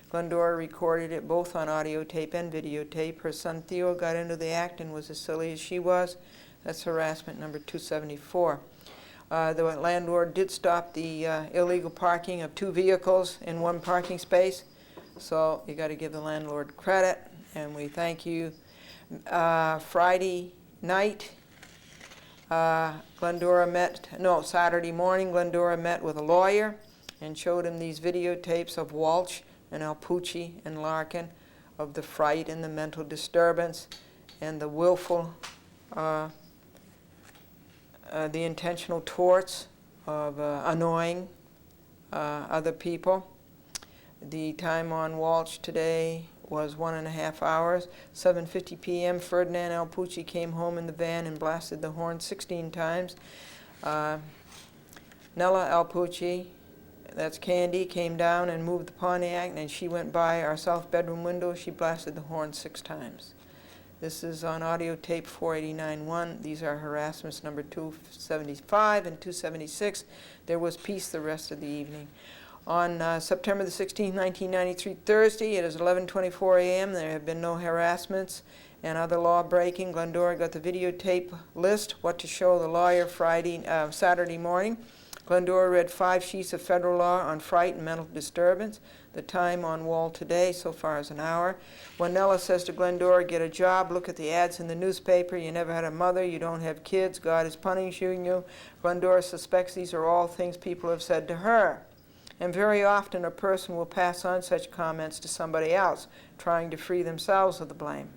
Glendora recorded it both on audio tape and videotape. Her son Theo got into the act and was as silly as she was. That's harassment number 274. The landlord did stop the illegal parking of 2 vehicles in 1 parking space, so you got to give the landlord credit, and we thank you. Friday night, Saturday morning, Glendora met with a lawyer and showed him these videotapes of Walsh and Alpucci and Larkin of the fright and the mental disturbance. and the willful, the intentional torts of annoying other people. The time on Walsh today was 1.5 hours. 7:50 p.m. Ferdinand Alpucci came home in the van and blasted the horn 16 times. Nella Alpucci, that's Candy, came down and moved the Pontiac, and she went by our south bedroom window. She blasted the horn 6 times. This is on audio tape 489-1. These are harassments number 275 and 276. There was peace the rest of the evening. On September the 16th, 1993, Thursday, it is 11:24 a.m. There have been no harassments and other law breaking. Glendora got the videotape list, what to show the lawyer Saturday morning. Glendora read 5 sheets of federal law on fright and mental disturbance. The time on wall today so far is 1 hour. When Nella says to Glendora, get a job, look at the ads in the newspaper, you never had a mother, you don't have kids, God is punishing you, Glendora suspects these are all things people have said to her. And very often a person will pass on such comments to somebody else, trying to free themselves of the blame.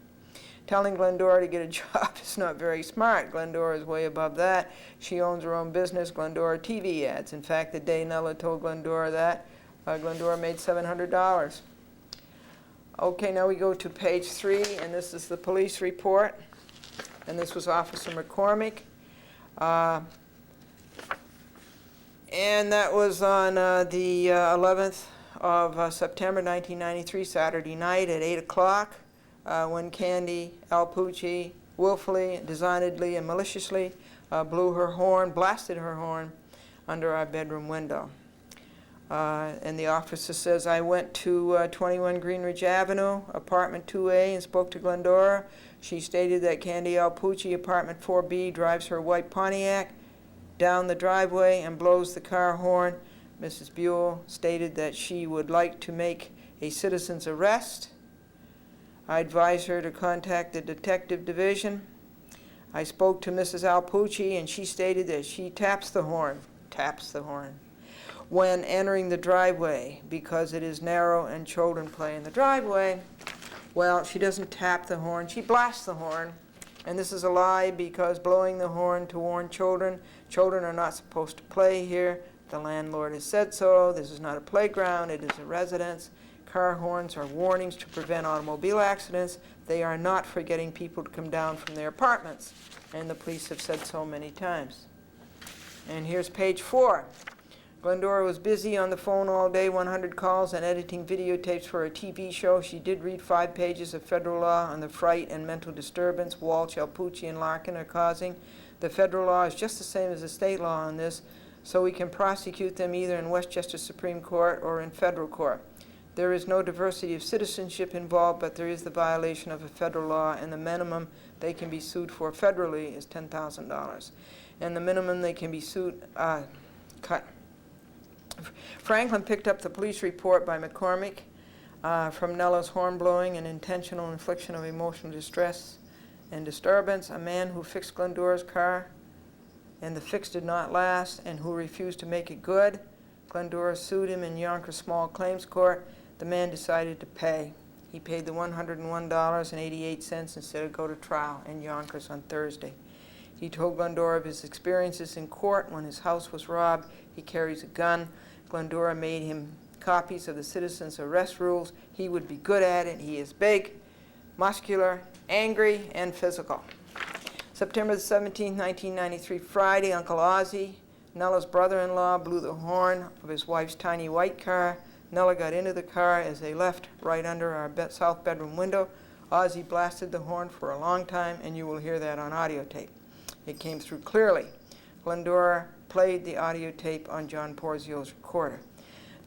Telling Glendora to get a job is not very smart. Glendora is way above that. She owns her own business, Glendora TV Ads. In fact, the day Nella told Glendora that, Glendora made $700. Okay, now we go to page 3, and this is the police report. And this was Officer McCormick. And that was on the 11th of September 1993, Saturday night at 8 o'clock, when Candy Alpucci willfully, designedly, and maliciously blew her horn, blasted her horn under our bedroom window. And the officer says, I went to 21 Greenridge Avenue, apartment 2A, and spoke to Glendora. She stated that Candy Alpucci, apartment 4B, drives her white Pontiac down the driveway and blows the car horn. Mrs. Buell stated that she would like to make a citizen's arrest. I advised her to contact the detective division. I spoke to Mrs. Alpucci, and she stated that she taps the horn, when entering the driveway because it is narrow and children play in the driveway. Well, she doesn't tap the horn, she blasts the horn. And this is a lie, because blowing the horn to warn children are not supposed to play here. The landlord has said so. This is not a playground, it is a residence. Car horns are warnings to prevent automobile accidents. They are not for getting people to come down from their apartments. And the police have said so many times. And here's page 4. Glendora was busy on the phone all day, 100 calls, and editing videotapes for a TV show. She did read 5 pages of federal law on the fright and mental disturbance Walsh, Alpucci, and Larkin are causing. The federal law is just the same as the state law on this, so we can prosecute them either in Westchester Supreme Court or in federal court. There is no diversity of citizenship involved, but there is the violation of a federal law, and the minimum they can be sued for federally is $10,000. And the minimum they can be sued, Franklin picked up the police report by McCormick from Nella's horn blowing and intentional infliction of emotional distress and disturbance, a man who fixed Glendora's car and the fix did not last and who refused to make it good. Glendora sued him in Yonkers Small Claims Court. The man decided to pay. He paid the $101.88 instead of go to trial in Yonkers on Thursday. He told Glendora of his experiences in court when his house was robbed. He carries a gun. Glendora made him copies of the citizen's arrest rules. He would be good at it. He is big, muscular, angry, and physical. September the 17th, 1993, Friday, Uncle Ozzie, Nella's brother-in-law, blew the horn of his wife's tiny white car. Nella got into the car as they left right under our south bedroom window. Ozzie blasted the horn for a long time, and you will hear that on audio tape. It came through clearly. Glendora played the audio tape on John Porzio's recorder.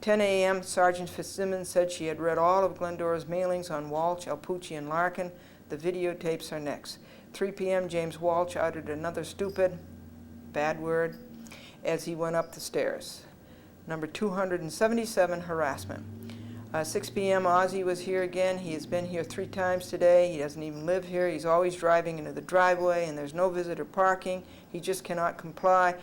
10 a.m., Sergeant Fitzsimmons said she had read all of Glendora's mailings on Walsh, Alpucci, and Larkin. The videotapes are next. 3 p.m., James Walsh uttered another stupid, bad word, as he went up the stairs. Number 277, harassment. 6 p.m., Ozzie was here again. He has been here 3 times today. He doesn't even live here. He's always driving into the driveway, and there's no visitor parking. He just cannot comply.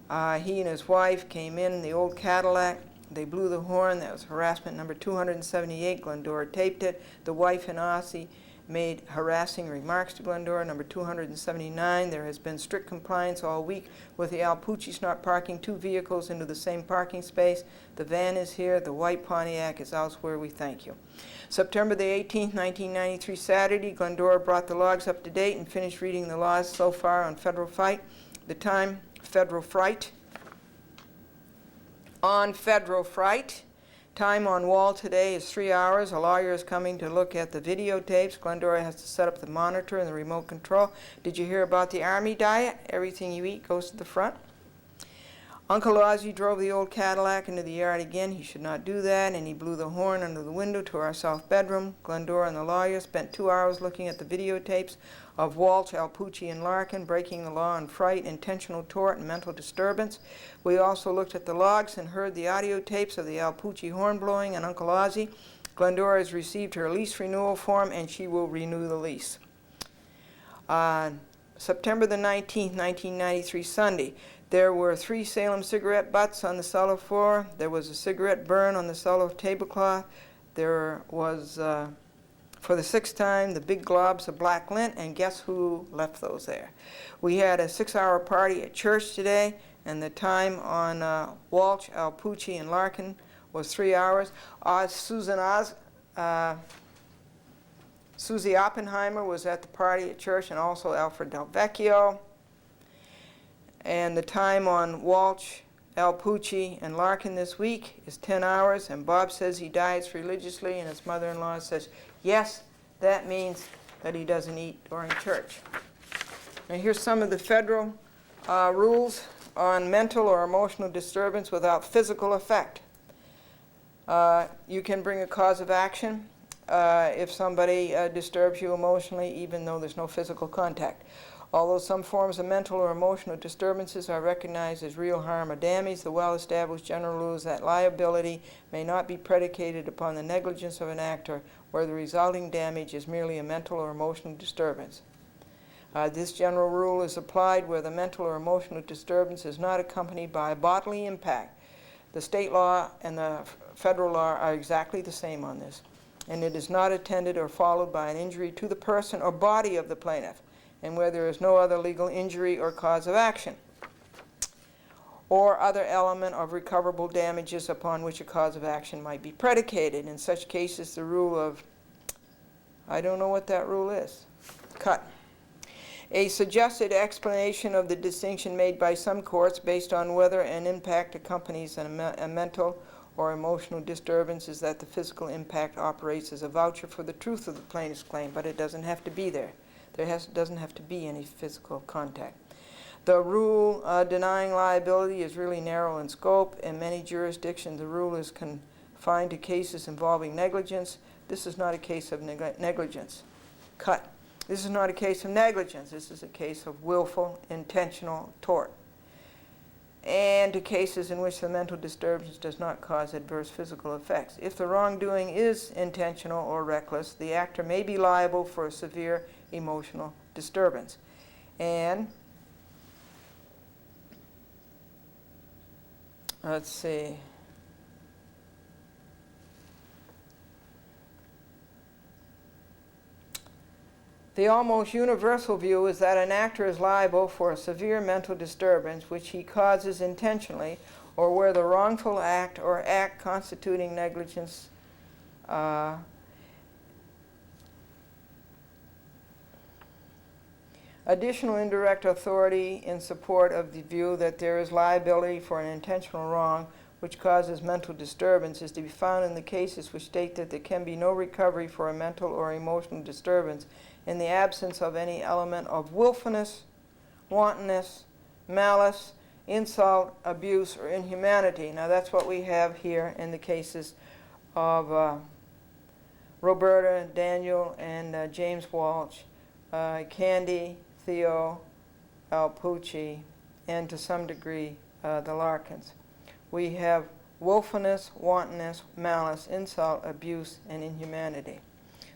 He and his wife came in the old Cadillac. They blew the horn. That was harassment number 278. Glendora taped it. The wife and Ozzie made harassing remarks to Glendora. Number 279, there has been strict compliance all week with the Alpucci's not parking 2 vehicles into the same parking space. The van is here. The white Pontiac is elsewhere. We thank you. September the 18th, 1993, Saturday, Glendora brought the logs up to date and finished reading the laws so far on federal fright. The time, federal fright. On federal fright. Time on wall today is 3 hours. A lawyer is coming to look at the videotapes. Glendora has to set up the monitor and the remote control. Did you hear about the Army diet? Everything you eat goes to the front. Uncle Ozzie drove the old Cadillac into the yard again. He should not do that, and he blew the horn under the window to our south bedroom. Glendora and the lawyer spent 2 hours looking at the videotapes of Walsh, Alpucci, and Larkin breaking the law on fright, intentional tort, and mental disturbance. We also looked at the logs and heard the audio tapes of the Alpucci horn blowing and Uncle Ozzie. Glendora has received her lease renewal form, and she will renew the lease. September the 19th, 1993, Sunday. There were 3 Salem cigarette butts on the cellar floor. There was a cigarette burn on the cellar tablecloth. There was, for the 6th time, the big globs of black lint, and guess who left those there? We had a 6-hour party at church today, and the time on Walsh, Alpucci, and Larkin was 3 hours. Susie Oppenheimer was at the party at church, and also Alfred Del Vecchio. And the time on Walsh, Alpucci, and Larkin this week is 10 hours, and Bob says he diets religiously, and his mother-in-law says, yes, that means that he doesn't eat during church. Now here's some of the federal rules on mental or emotional disturbance without physical effect. You can bring a cause of action if somebody disturbs you emotionally, even though there's no physical contact. Although some forms of mental or emotional disturbances are recognized as real harm or damage, the well-established general rule is that liability may not be predicated upon the negligence of an actor where the resulting damage is merely a mental or emotional disturbance. This general rule is applied where the mental or emotional disturbance is not accompanied by a bodily impact. The state law and the federal law are exactly the same on this, and it is not attended or followed by an injury to the person or body of the plaintiff, and where there is no other legal injury or cause of action, or other element of recoverable damages upon which a cause of action might be predicated. In such cases, the rule of, I don't know what that rule is, cut. A suggested explanation of the distinction made by some courts based on whether an impact accompanies a mental or emotional disturbance is that the physical impact operates as a voucher for the truth of the plaintiff's claim, but it doesn't have to be there. Doesn't have to be any physical contact. The rule denying liability is really narrow in scope. In many jurisdictions, the rule is confined to cases involving negligence. This is not a case of negligence. Cut. This is not a case of negligence. This is a case of willful, intentional tort. And to cases in which the mental disturbance does not cause adverse physical effects. If the wrongdoing is intentional or reckless, the actor may be liable for a severe emotional disturbance. And let's see. The almost universal view is that an actor is liable for a severe mental disturbance which he causes intentionally, or where the wrongful act or act constituting negligence additional indirect authority in support of the view that there is liability for an intentional wrong which causes mental disturbance is to be found in the cases which state that there can be no recovery for a mental or emotional disturbance in the absence of any element of willfulness, wantonness, malice, insult, abuse, or inhumanity. Now that's what we have here in the cases of Roberta, Daniel, and James Walsh, Candy, Theo, Alpucci, and to some degree the Larkins. We have willfulness, wantonness, malice, insult, abuse, and inhumanity.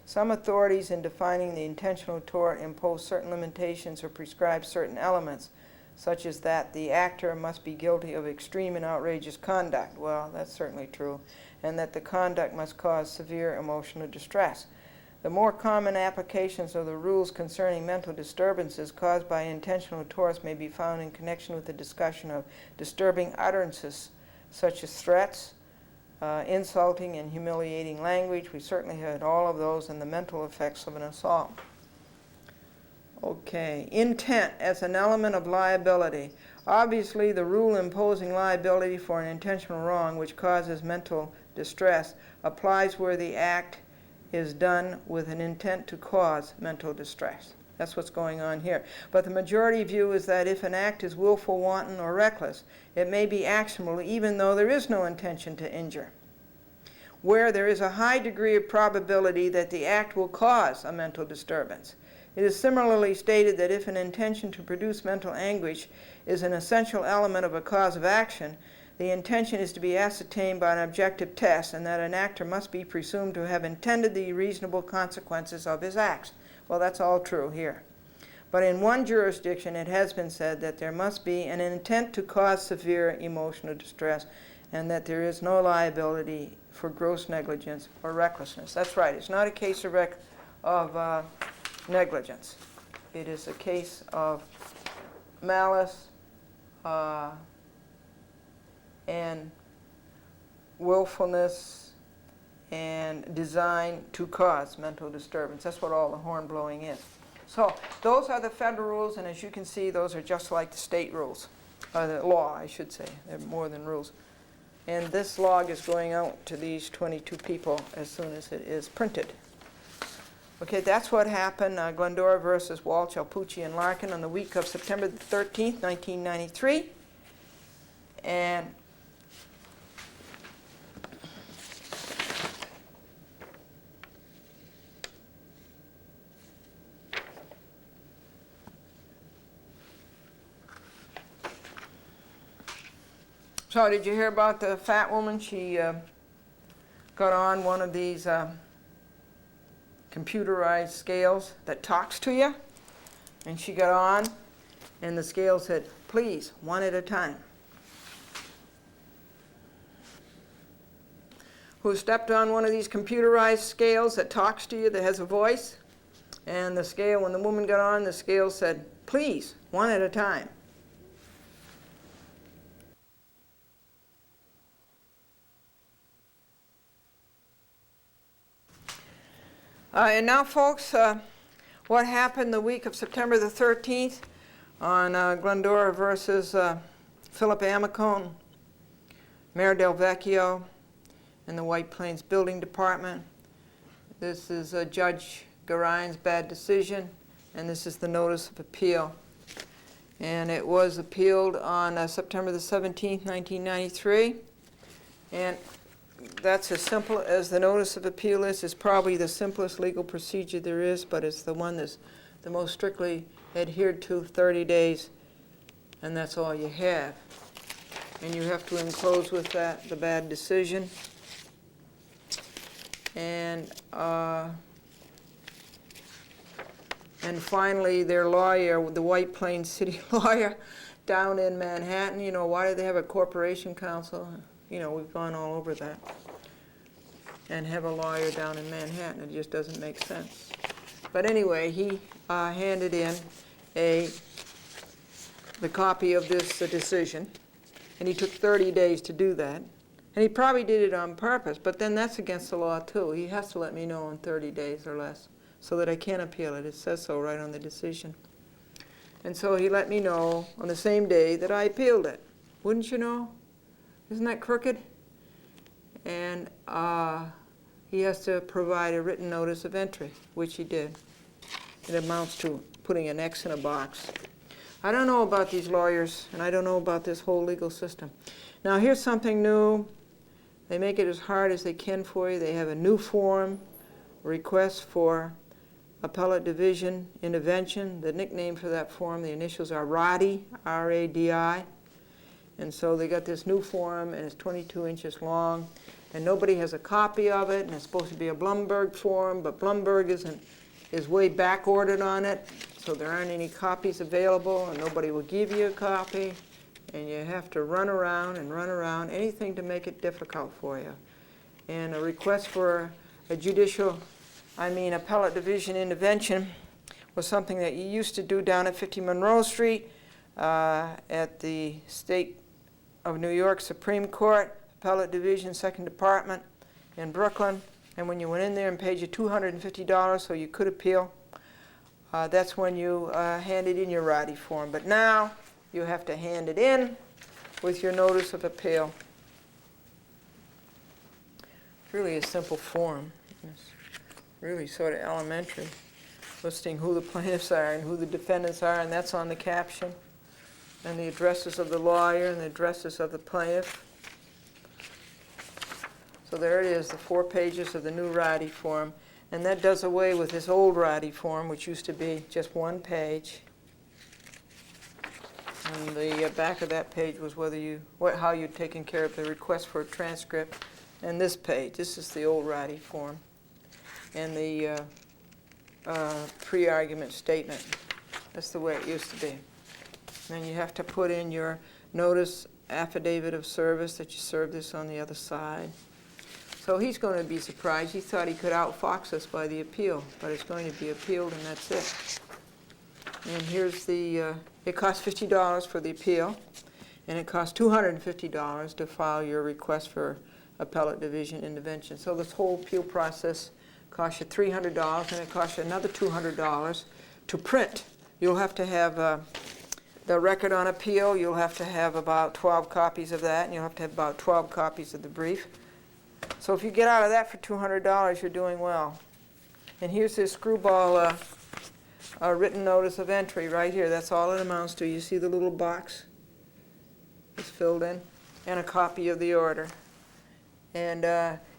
Some authorities in defining the intentional tort impose certain limitations or prescribe certain elements, such as that the actor must be guilty of extreme and outrageous conduct. Well, that's certainly true. And that the conduct must cause severe emotional distress. The more common applications of the rules concerning mental disturbances caused by intentional torts may be found in connection with the discussion of disturbing utterances such as threats, insulting and humiliating language. We certainly had all of those, and the mental effects of an assault. Okay, intent as an element of liability. Obviously, the rule imposing liability for an intentional wrong which causes mental distress applies where the act is done with an intent to cause mental distress. That's what's going on here. But the majority view is that if an act is willful, wanton, or reckless, it may be actionable even though there is no intention to injure, where there is a high degree of probability that the act will cause a mental disturbance. It is similarly stated that if an intention to produce mental anguish is an essential element of a cause of action, the intention is to be ascertained by an objective test, and that an actor must be presumed to have intended the reasonable consequences of his acts. Well, that's all true here. But in one jurisdiction, it has been said that there must be an intent to cause severe emotional distress, and that there is no liability for gross negligence or recklessness. That's right. It's not a case of negligence. It is a case of malice and willfulness and design to cause mental disturbance. That's what all the horn blowing is. So those are the federal rules, and as you can see, those are just like the state rules, or the law, I should say. They're more than rules. And this log is going out to these 22 people as soon as it is printed. Okay, that's what happened, Glendora versus Walsh, Alpucci, and Larkin on the week of September the 13th, 1993. And so did you hear about the fat woman? She got on one of these computerized scales that talks to you, and she got on, and the scale said, please, one at a time. Who stepped on one of these computerized scales that talks to you, that has a voice, and the scale, when the woman got on, the scale said, please, one at a time. And now, folks, what happened the week of September the 13th on Glendora versus Philip Amicone, Mayor Del Vecchio, and the White Plains Building Department. This is Judge Garine's bad decision, and this is the notice of appeal. And it was appealed on September the 17th, 1993. And that's as simple as the notice of appeal is. It's probably the simplest legal procedure there is, but it's the one that's the most strictly adhered to, 30 days, and that's all you have. And you have to enclose with that the bad decision. And finally, their lawyer, the White Plains City lawyer down in Manhattan, you know, why do they have a corporation counsel? You know, we've gone all over that. And have a lawyer down in Manhattan. It just doesn't make sense. But anyway, he handed in the copy of this decision, and he took 30 days to do that. And he probably did it on purpose, but then that's against the law too. He has to let me know in 30 days or less so that I can appeal it. It says so right on the decision. And so he let me know on the same day that I appealed it. Wouldn't you know? Isn't that crooked? And he has to provide a written notice of entry, which he did. It amounts to putting an X in a box. I don't know about these lawyers, and I don't know about this whole legal system. Now here's something new. They make it as hard as they can for you. They have a new form, request for appellate division intervention. The nickname for that form, the initials are RADI, R-A-D-I. And so they got this new form, and it's 22 inches long, and nobody has a copy of it, and it's supposed to be a Blumberg form, but Blumberg is way back ordered on it, so there aren't any copies available, and nobody will give you a copy, and you have to run around, anything to make it difficult for you. And a request for a judicial I mean, appellate division intervention was something that you used to do down at 50 Monroe Street at the State of New York Supreme Court, appellate division, second department in Brooklyn. And when you went in there and paid you $250 so you could appeal, that's when you handed in your RADI form. But now you have to hand it in with your notice of appeal. It's really a simple form. It's really sort of elementary, listing who the plaintiffs are and who the defendants are, and that's on the caption, and the addresses of the lawyer and the addresses of the plaintiff. So there it is, the 4 pages of the new RADI form, and that does away with this old RADI form, which used to be just 1 page. And the back of that page was how you'd taken care of the request for a transcript. And this page, this is the old RADI form, and the pre-argument statement. That's the way it used to be. And you have to put in your notice affidavit of service that you served this on the other side. So he's going to be surprised. He thought he could outfox us by the appeal, but it's going to be appealed, and that's it. And here's the, it costs $50 for the appeal, and it costs $250 to file your request for appellate division intervention. So this whole appeal process costs you $300, and it costs you another $200 to print. You'll have to have the record on appeal. You'll have to have about 12 copies of that, and you'll have to have about 12 copies of the brief. So if you get out of that for $200, you're doing well. And here's this screwball written notice of entry right here. That's all it amounts to. You see the little box? It's filled in, and a copy of the order. And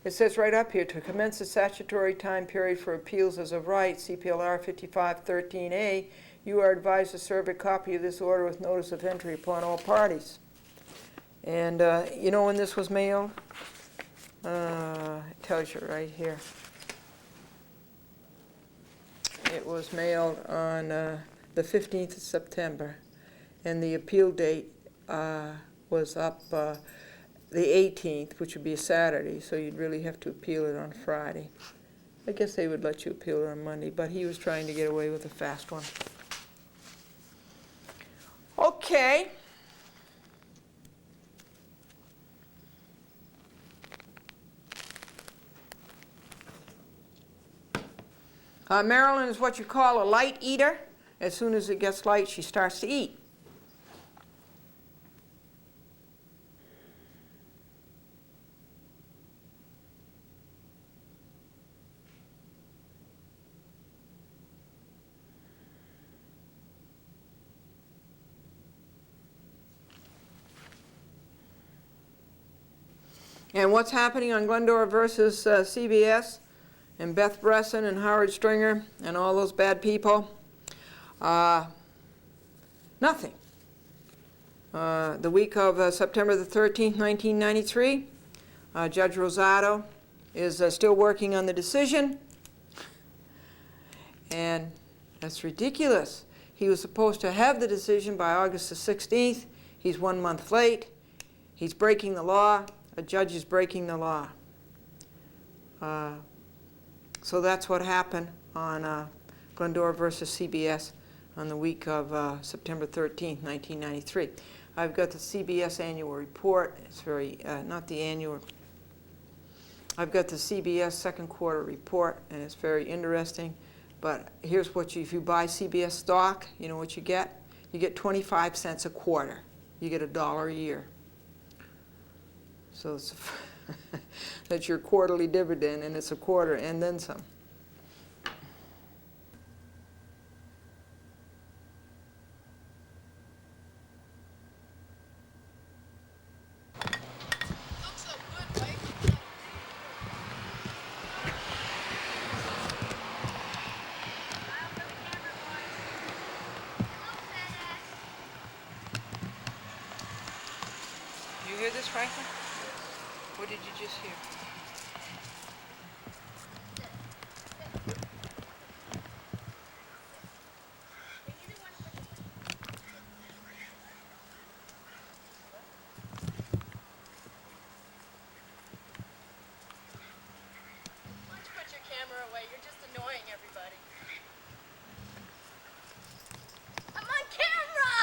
it says right up here, to commence the statutory time period for appeals as of right, CPLR 5513A, you are advised to serve a copy of this order with notice of entry upon all parties. And you know when this was mailed? It tells you right here. It was mailed on the 15th of September, and the appeal date was up the 18th, which would be a Saturday, so you'd really have to appeal it on Friday. I guess they would let you appeal it on Monday, but he was trying to get away with a fast one. Okay. Marilyn is what you call a light eater. As soon as it gets light, she starts to eat. And what's happening on Glendora versus CBS and Beth Bresson and Howard Stringer and all those bad people? Nothing. The week of September the 13th, 1993, Judge Rosado is still working on the decision. And that's ridiculous. He was supposed to have the decision by August the 16th. He's 1 month late. He's breaking the law. A judge is breaking the law. So that's what happened on Glendora versus CBS on the week of September 13th, 1993. I've got the CBS annual report. It's very, not the annual. I've got the CBS second quarter report, and it's very interesting. But here's what if you buy CBS stock, you know what you get? You get 25 cents a quarter. You get $1 a year. So it's that's your quarterly dividend, and it's a quarter and then some. You hear this, Franklin? What did you just hear? Why don't you put your camera away way. You're just annoying everybody. I'm on camera!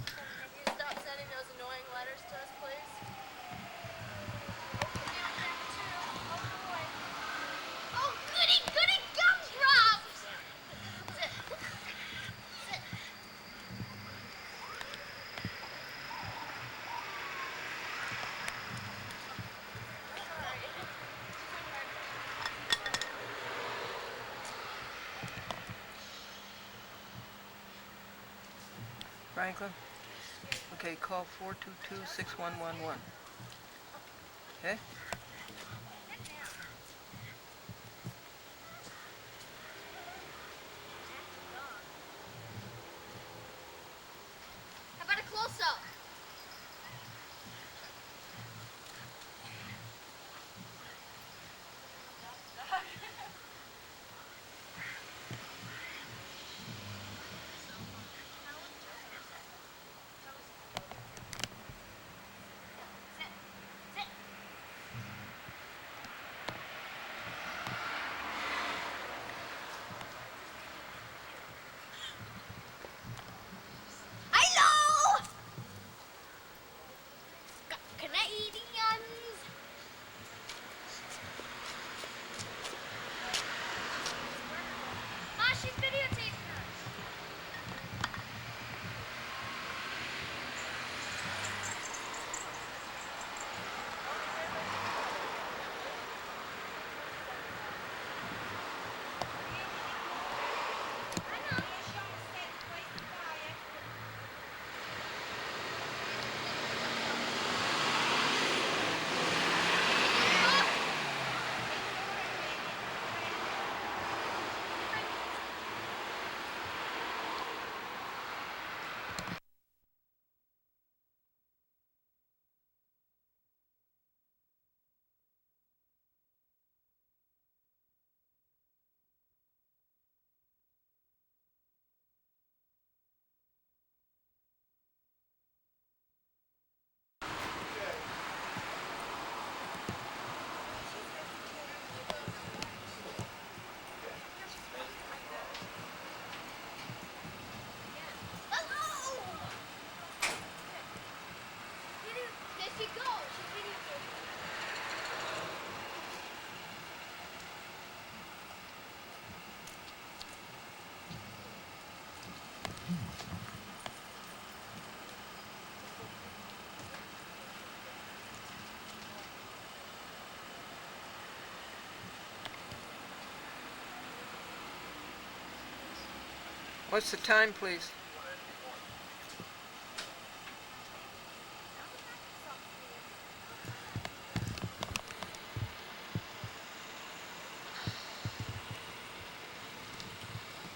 Can you stop sending those annoying letters to us, please? Oh, goody, goody gumdrops! Sit. Sit. Franklin? Okay, call 422-6111. Okay? How about a close-up? Hello! Canadians! Ma, she's videotaping us. Hello! There she goes. She's videotaping. What's the time, please?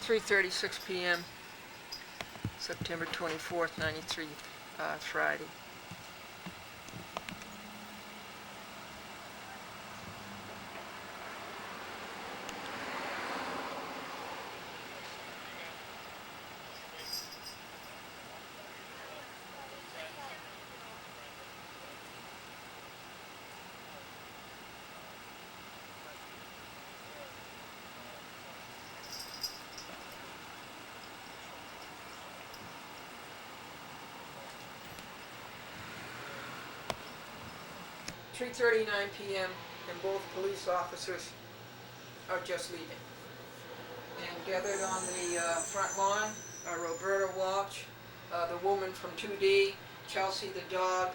(3:36 p.m.) September 24th, 93, Friday. (3:39 p.m.) and both police officers are just leaving. And gathered on the front lawn are Roberta Walsh, the woman from 2D, Chelsea the dog,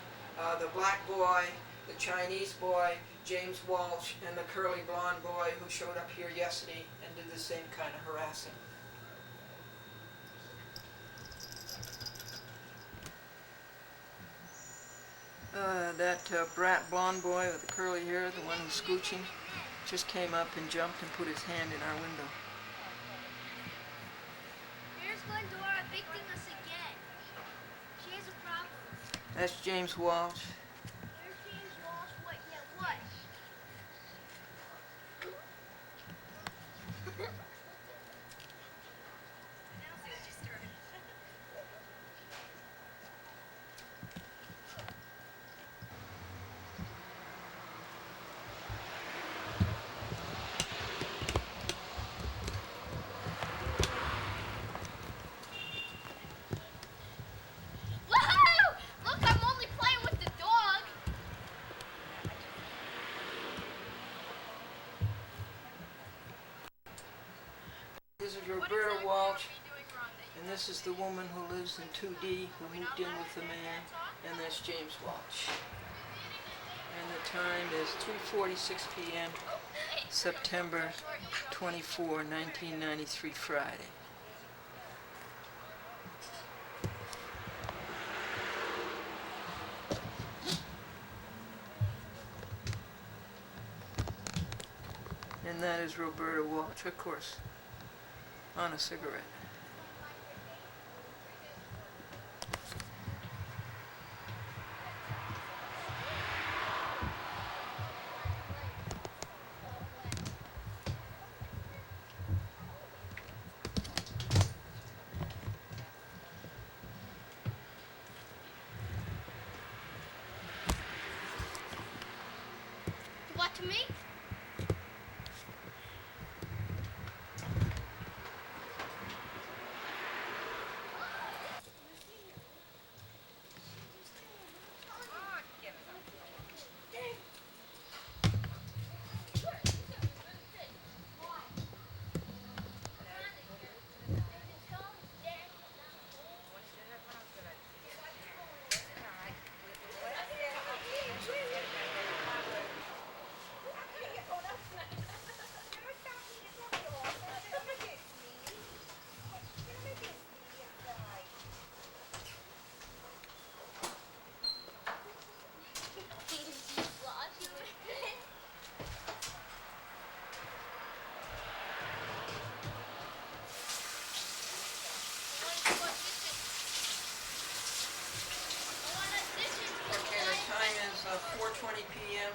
the black boy, the Chinese boy, James Walsh, and the curly blonde boy who showed up here yesterday and did the same kind of harassing. That brat blonde boy with the curly hair, the one who's scooching, just came up and jumped and put his hand in our window. Here's Glendora evicting us again. She has a problem. That's James Walsh. There's James Walsh. What? Yeah, what? Roberta Walsh, and this is the woman who lives in 2D, who moved in with the man, and that's James Walsh. And the time is 3:46 p.m., September 24, 1993, Friday. And that is Roberta Walsh, of course, on a cigarette. What to me? Okay, the time is 4:20 p.m.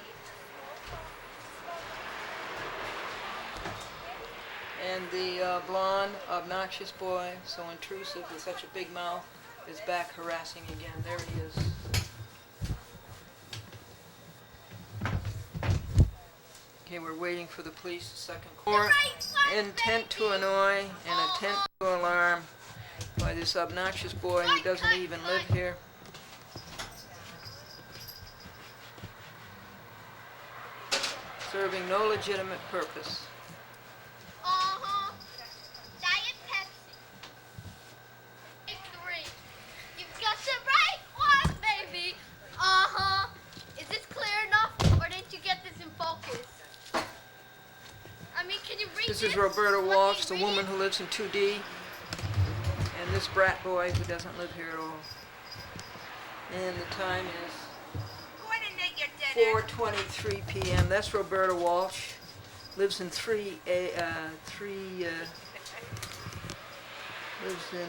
And the blonde, obnoxious boy, so intrusive with such a big mouth, is back harassing again. There he is. Okay, we're waiting for the police, second court. Intent to annoy and intent to alarm by this obnoxious boy who doesn't even live here. Serving no legitimate purpose. Uh-huh. Diet Pepsi. Take 3. You've got the right one, baby. Uh-huh. Is this clear enough, or didn't you get this in focus? I mean, can you read This is Roberta Can you Walsh, the read woman it? who lives in 2D, and this brat boy who doesn't live here at all. And the time is Go in and make your dinner. 4:23 p.m. That's Roberta Walsh. Lives in 3A. Lives in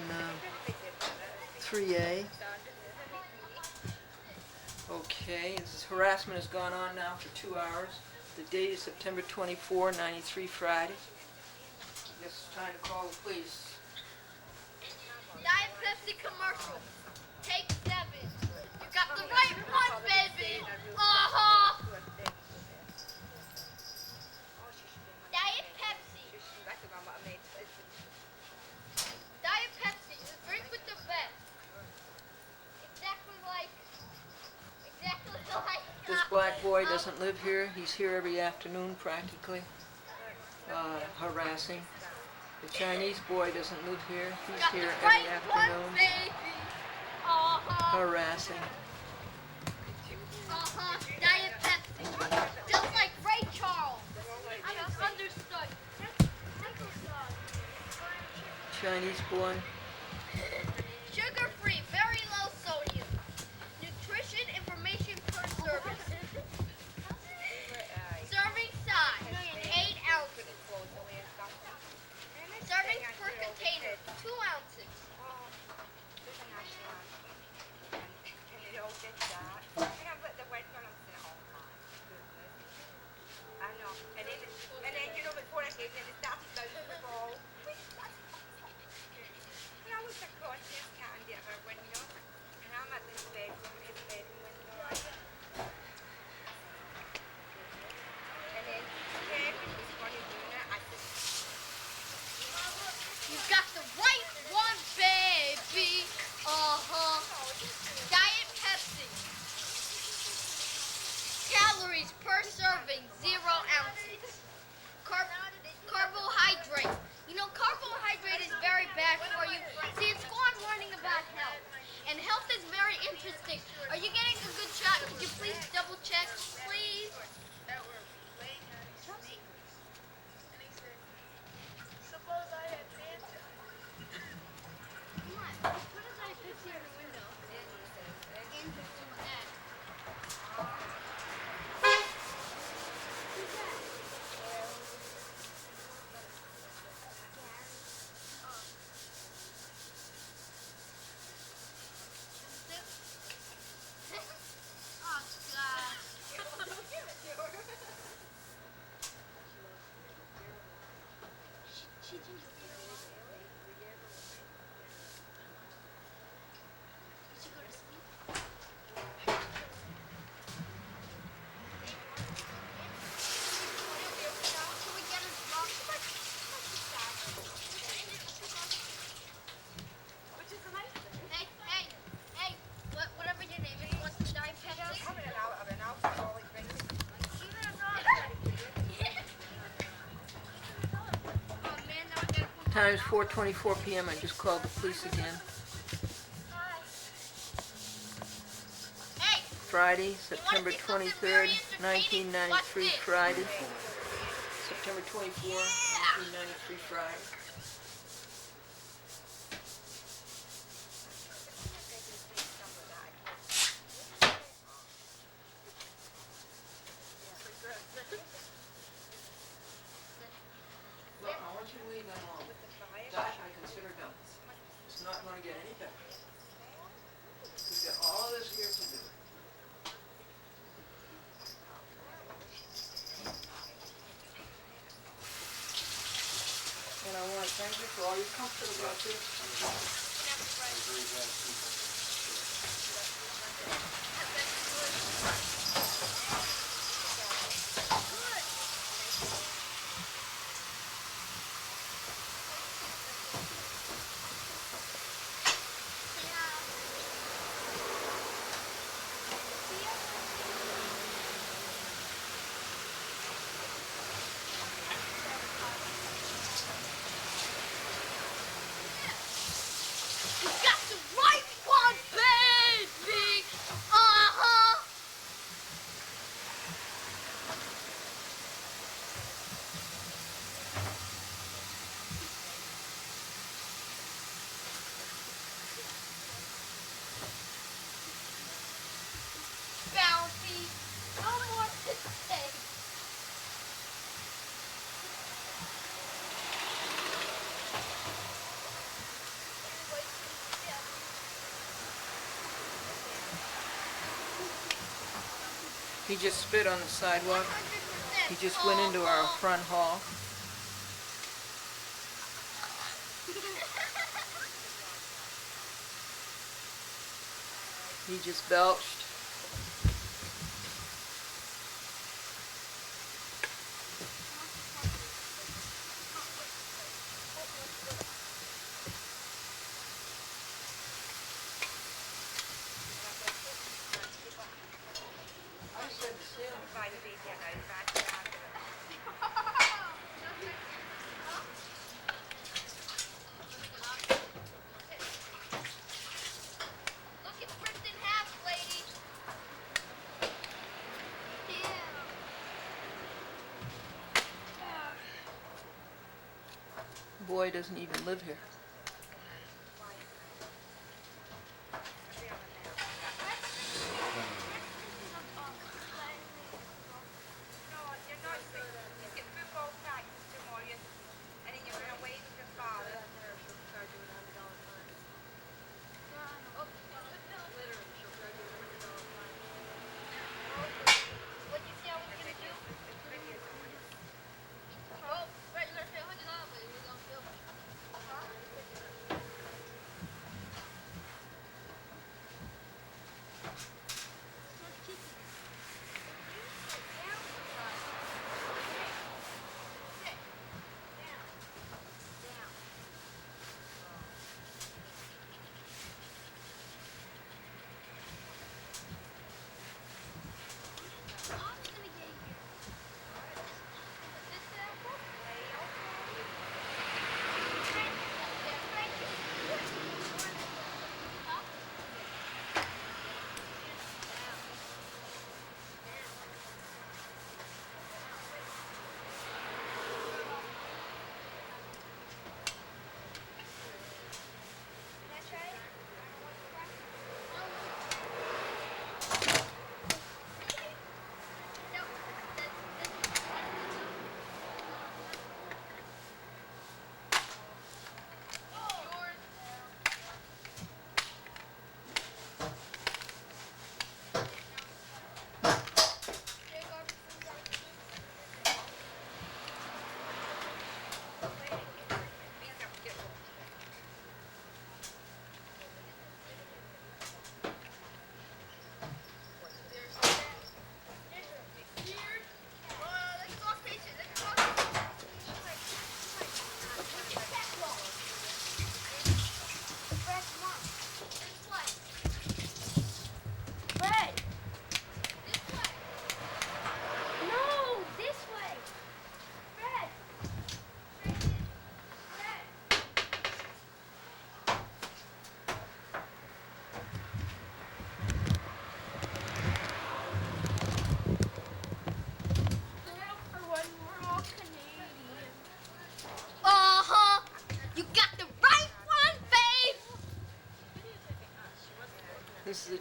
3A. Okay, this harassment has gone on now for 2 hours. The date is September 24, 93, Friday. I guess it's time to call the police. Diet Pepsi commercial. Take 7. You got the right one, baby. Uh-huh. Diet Pepsi. Diet Pepsi. The drink with the best. Exactly like. This black boy doesn't live here. He's here every afternoon practically, harassing. The Chinese boy doesn't live here. He's Got here the right every one, afternoon, baby. Uh-huh. harassing. Uh-huh. Diet Pepsi. Just like Ray Charles. I'm his understudy. Chinese boy. Sugar-free, very low sodium. Nutrition information per service. Serving size, 8 ounces. Servings per container, 2 ounces. I know. And then you know, before I gave them the stuff, it goes in the bowl. And I was like, God, this candy at her window. And I'm at his bedroom window. And then, yeah, when he was funny doing it, I said, You've got the right one, baby. Uh-huh. Diet Pepsi. Calories per serving, 0 ounces. Carbohydrate. You You know, carbohydrate is very bad for you. See, it's gone learning about health. And health is very interesting. Are you getting a good shot? Could you please double check, please? Suppose I had Santa. Come on, put us on a picture in the window. Andrew's doing that. Who's that? Oh, God. She thinks it's Did she go to sleep? Can we get her drunk? Which is the nice thing. Hey, whatever your name is, wants to die Pepsi? I'm in and out of an alcoholic drink. Oh man, now I gotta put Time is 4:24 p.m. I just called the police again. Hey, Friday, September 23rd, 1993, Friday. September 24, 1993, Friday. Look, I want you to leave that alone. That I consider done. It's not going to get any better. We've got all of this here to do. And I want to thank you for all your comfort about this. You got the right one, baby! Uh-huh! Bouncy, no more to say. He just spit on the sidewalk. 100%. He just went into our front hall. He just belched. I said to Sam, By the baby, and I back to back. Look, it's ripped in half, lady. boy doesn't even live here. No, you're not sick. You get through both practice tomorrow, and then you're gonna wait with your father. What did you say I was gonna do? Oh, right, you're gonna pay $100, but you're gonna film it. Huh?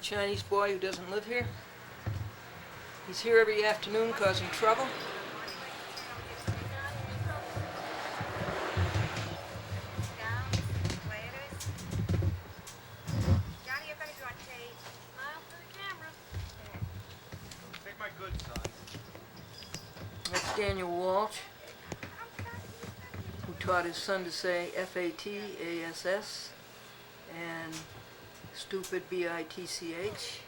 Chinese boy who doesn't live here. He's here every afternoon causing trouble. Gowns, letters. Johnny, you better go on tape. Smile for the camera. Take my good son. That's Daniel Walsh, who taught his son to say F-A-T-A-S-S and stupid B-I-T-C-H.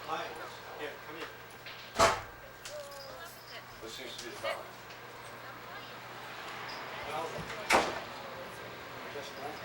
Hi. Here, come here. This seems to be the problem. Well, just one.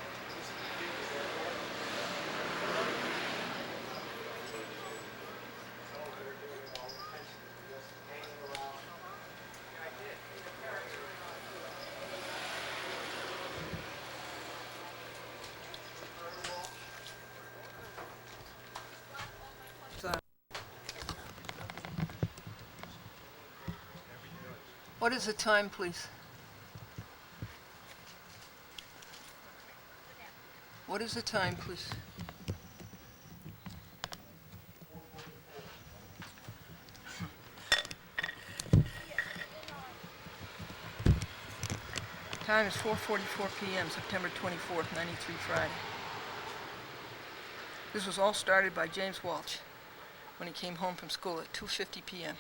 What is the time, please? What is the time, please? Time is 4:44 p.m., September 24th, 93 Friday. This was all started by James Walsh when he came home from school at 2:50 p.m.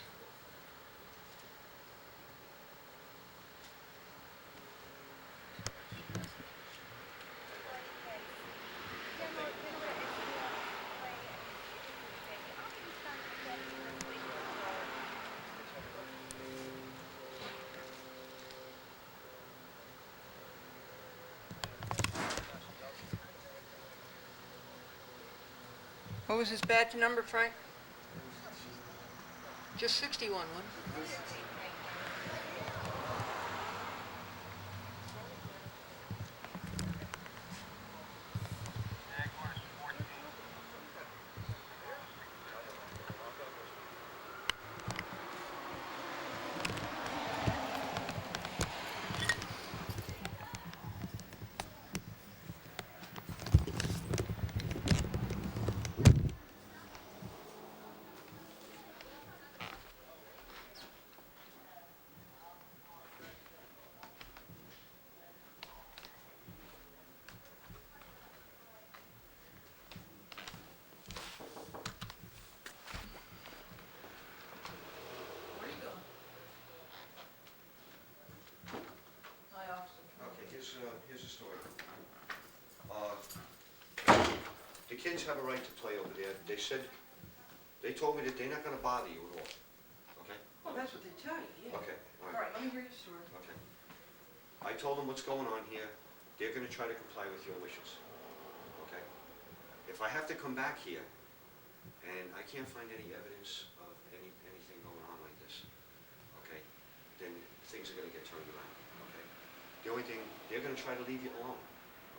What was his badge number, Frank? Just 61, wasn't it? story. The kids have a right to play over there. They told me that they're not gonna bother you at all, okay? Well, that's what they tell you, yeah. Okay, all All right, right, let me hear your story. okay. I told them what's going on here. They're gonna try to comply with your wishes, okay? If I have to come back here and I can't find any evidence of anything going on like this, okay, then things are gonna get turned around, okay? The only thing, they're gonna try to leave you alone,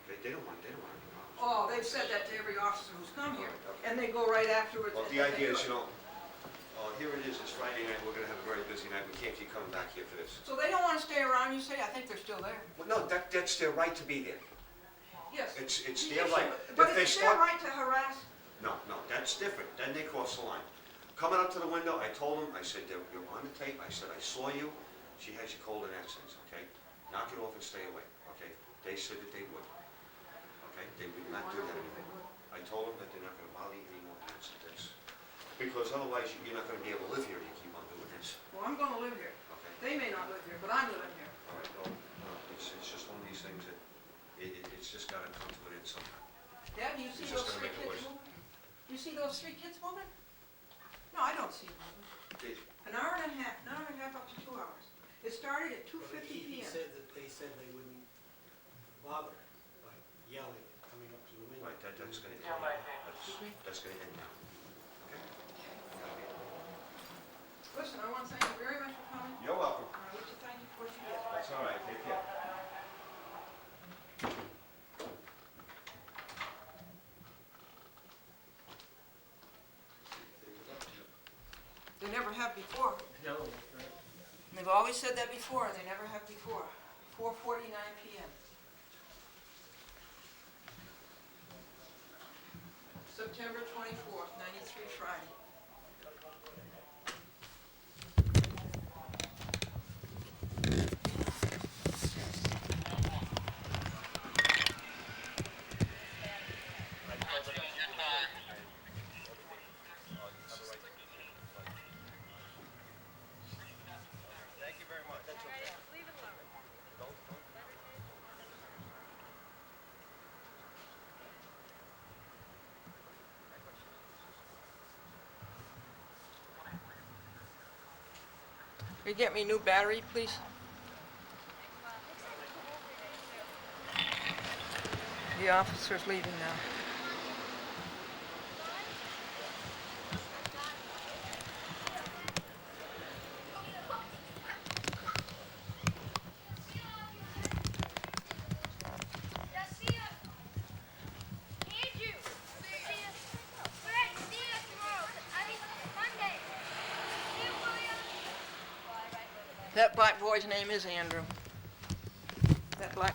okay? They don't want any problems. Oh, they've said that to every officer who's come here, and they go right afterwards. Well, and the they idea is, do you it. know, here it is, it's Friday night, we're gonna have a very busy night, we can't keep coming back here for this. So they don't want to stay around, you say? I think they're still there. Well, no, that's their right to be there. Yes. It's Yeah, their right. But If they it's their start- right to harass. No, that's different, then they cross the line. Coming up to the window, I told them, I said, you're on the tape, I said, I saw you, she has you cold in accents, okay? Knock it off and stay away, okay? They said that they would, okay? They would not do that anymore. I told them that they're not gonna bother you anymore, that's, because otherwise you're not gonna be able to live here if you keep on doing this, Well, I'm going to live here. okay? They may not live here, but I'm living here. All right, well, no, it's just one of these things that, it's just gotta come to an end sometime. Dad, do you see It's those just gonna three make it kids worse. moving? You see those three kids moving? No, I don't see them moving. They- An hour and a half up to 2 hours. It started at 2:50 He p.m. said that they said they wouldn't bother by yelling and coming up to the window. Right, that's gonna end, that's gonna end now, okay? Listen, I want to thank you very much for coming. You're welcome. I wish to thank you for what you did. That's all right, take care. They never have before. No. They've always said that before, and they never have before. 4:49 p.m. September 24th, 93 Friday. Can you get me a new battery, please? The officer's leaving now. That black boy's name is Andrew. That black.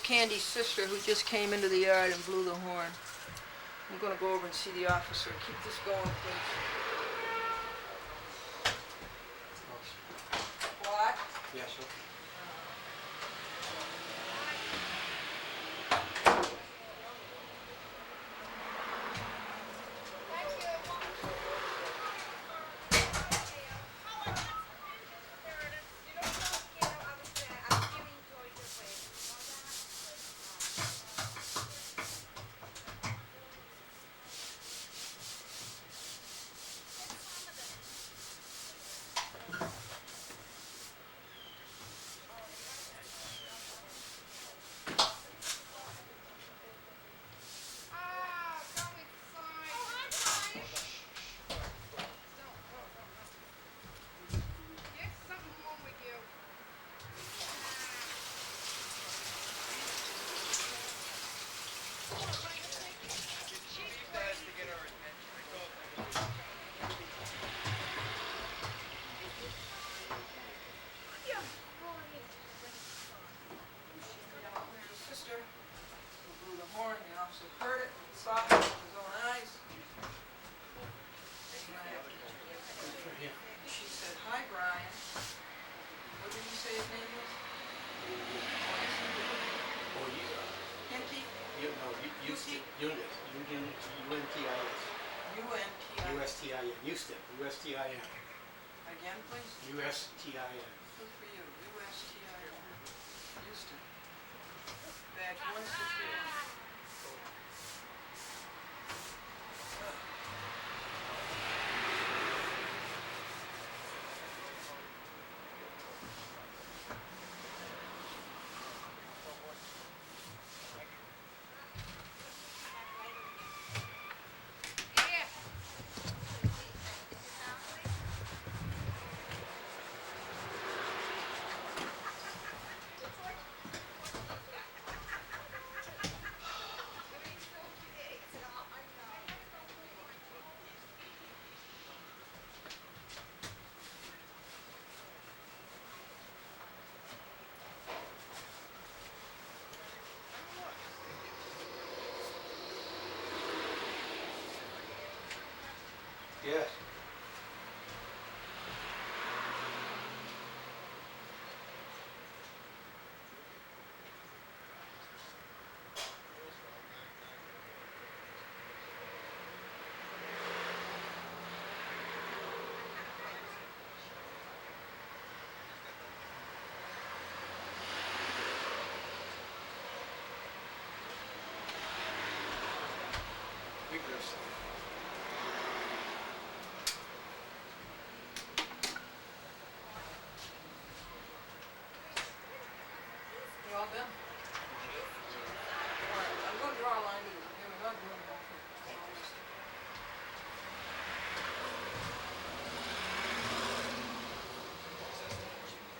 Candy's sister who just came into the yard and blew the horn. I'm gonna go over and see the officer. Keep this going, please. What? Yes, okay. Sister who blew the horn. The officer heard it, saw it with his own eyes. She said, "Hi, Brian." What did you say his name was? Oh, you, Hinty? Houston, Unit, U-N-T-I-S. U-N-T-I. U-S-T-I-N, Houston, U-S-T-I-N, Again, please? U-S-T-I-N. Good for you. U-S-T-I-N. Houston. Badge 161. Yes. Vigorous. You all done? All right, I'm going to draw a line here. We're not doing that.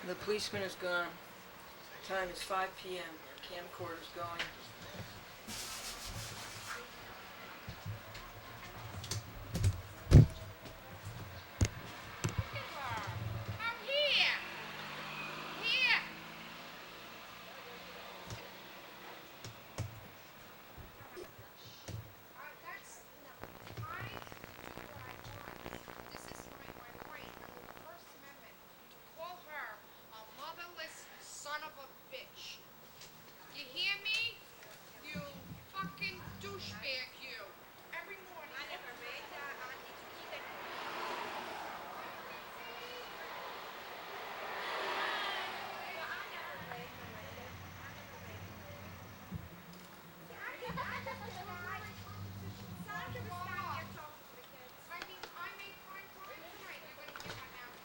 The policeman is gone. Time is 5 p.m. Camcorder's going. I'm here. Here. That's I do what I want. This is my right under the First Amendment to call her a motherless son of a bitch. You hear me? You fucking douchebag, you. Every morning. I never made that. I need to keep it. I mean, I made fine time tonight. You're gonna hear my mouth.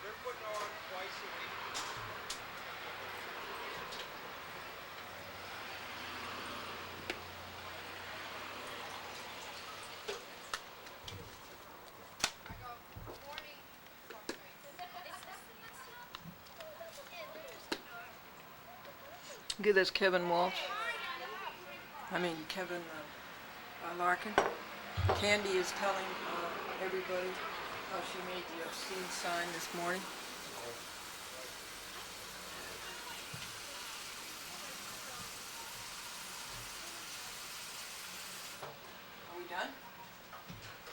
They're putting on twice a week. I go, morning, something. Okay, that's Kevin Walsh. I mean, Kevin Larkin. Candy is telling everybody how she made the obscene sign this morning.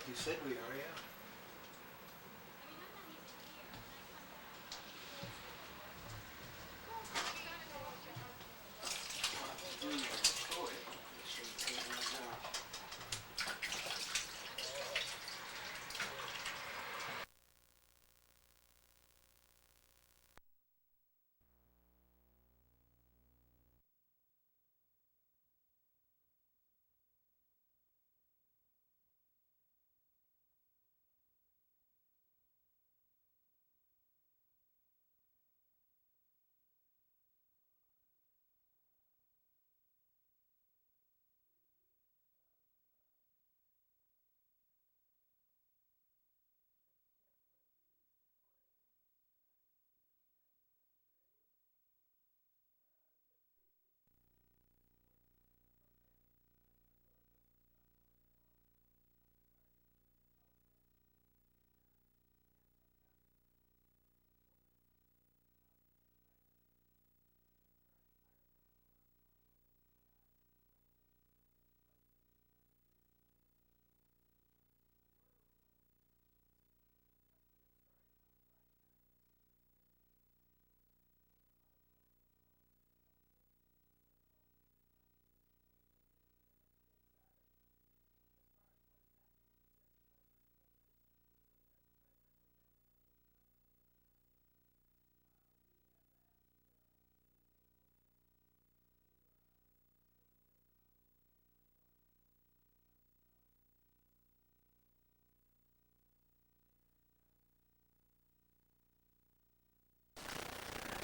You said we are, yeah.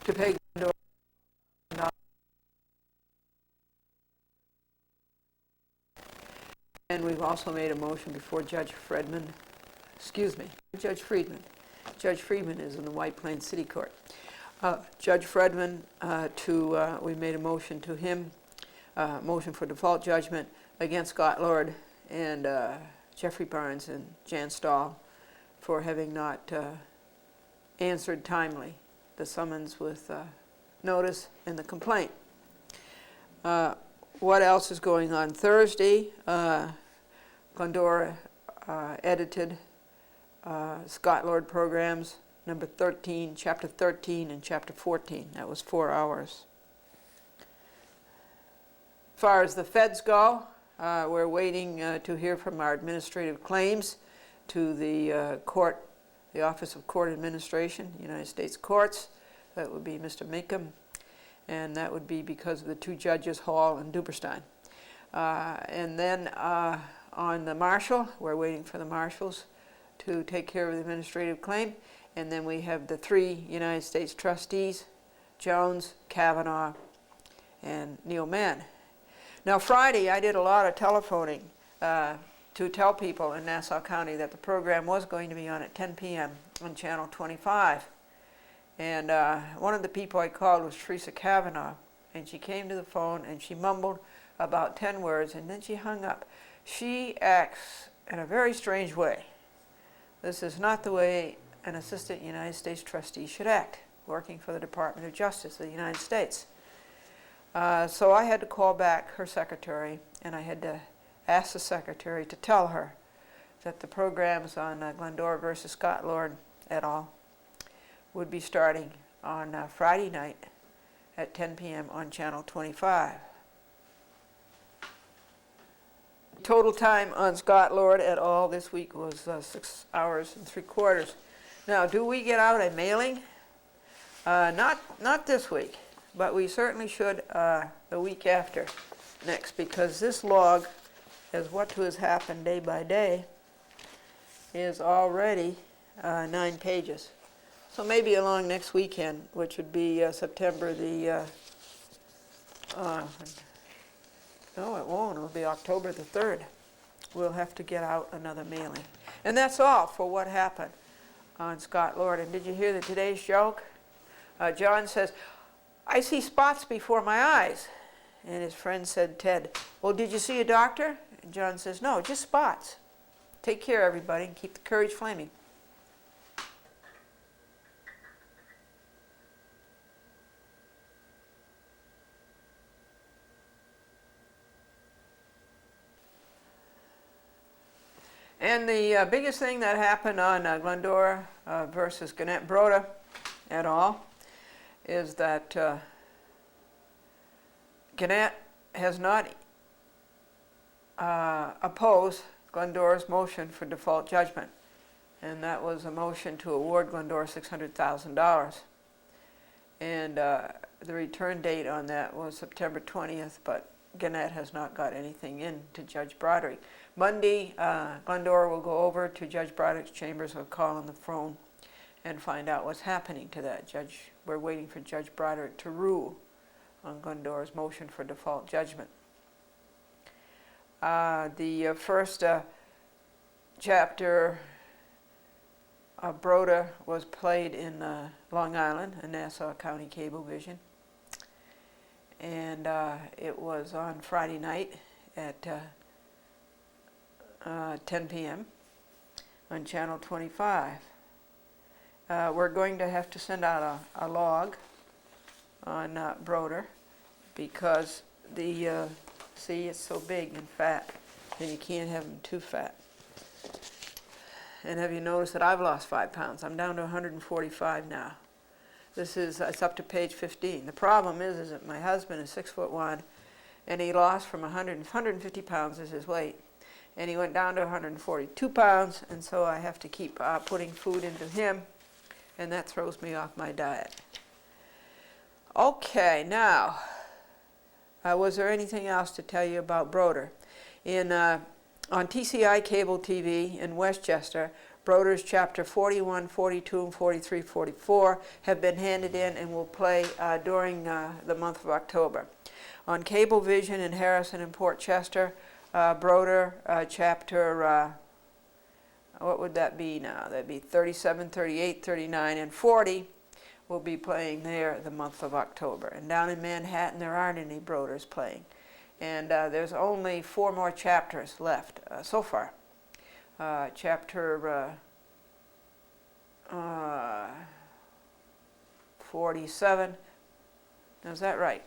to pay Glendora. And we've also made a motion before Judge Friedman, excuse me, Judge Friedman. Judge Friedman is in the White Plains City Court. Judge Friedman, we made a motion to him, motion for default judgment against Scott Lord and Jeffrey Barnes and Jan Stahl for having not answered timely the summons with notice and the complaint. What else is going on? Thursday, Glendora edited Scott Lord programs, number 13, chapter 13 and chapter 14. That was 4 hours. As far as the feds go, we're waiting to hear from our administrative claims to the court, the Office of Court Administration, United States Courts. That would be Mr. Minkham, and that would be because of the two judges, Hall and Duberstein. And then on the marshal, we're waiting for the marshals to take care of the administrative claim. And then we have the 3 United States trustees, Jones, Kavanaugh, and Neil Mann. Now Friday, I did a lot of telephoning to tell people in Nassau County that the program was going to be on at 10 p.m. on Channel 25. And one of the people I called was Teresa Kavanaugh, and she came to the phone and she mumbled about 10 words and then she hung up. She acts in a very strange way. This is not the way an assistant United States trustee should act, working for the Department of Justice of the United States. So I had to call back her secretary, and I had to ask the secretary to tell her that the programs on Glendora versus Scott Lord et al. Would be starting on Friday night at 10 p.m. on Channel 25. Total time on Scott Lord et al. This week was 6 hours and 3/4. Now, do we get out a mailing? Not this week, but we certainly should the week after next, because this log, as what has happened day by day, is already 9 pages. So maybe along next weekend, which would be September the, no it won't, it'll be October the 3rd. We'll have to get out another mailing. And that's all for what happened on Scott Lord. And did you hear the today's joke? John says, I see spots before my eyes. And his friend said, Ted, well, did you see a doctor? And John says, no, just spots. Take care, everybody, and keep the courage flaming. And And the biggest thing that happened on Glendora versus Gannett Broda et al. Is that Gannett has not opposed Glendora's motion for default judgment. And that was a motion to award Glendora $600,000. And the return date on that was September 20th, but Gannett has not got anything in to Judge Broderick. Monday, Glendora will go over to Judge Broderick's chambers or call on the phone and find out what's happening to that judge. We're waiting for Judge Broderick to rule on Glendora's motion for default judgment. The first chapter of Broda was played in Long Island, in Nassau County Cablevision. And it was on Friday night at 10 p.m. on Channel 25. We're going to have to send out a log on Broder because the, see, it's so big and fat, and you can't have them too fat. And have you noticed that I've lost 5 pounds? I'm down to 145 now. It's up to page 15. The problem is that my husband is 6'1", and he lost from 150 pounds is his weight. And he went down to 142 pounds, and so I have to keep putting food into him, and that throws me off my diet. Okay, now, was there anything else to tell you about Broder? On TCI Cable TV in Westchester, Broder's Chapter 41, 42, and 43, 44 have been handed in and will play during the month of October. On Cablevision in Harrison and Port Chester, Broder Chapter, what would that be now? That'd be 37, 38, 39, and 40 will be playing there the month of October. And down in Manhattan, there aren't any Broders playing. And there's only 4 more chapters left so far. Chapter 47, is that right?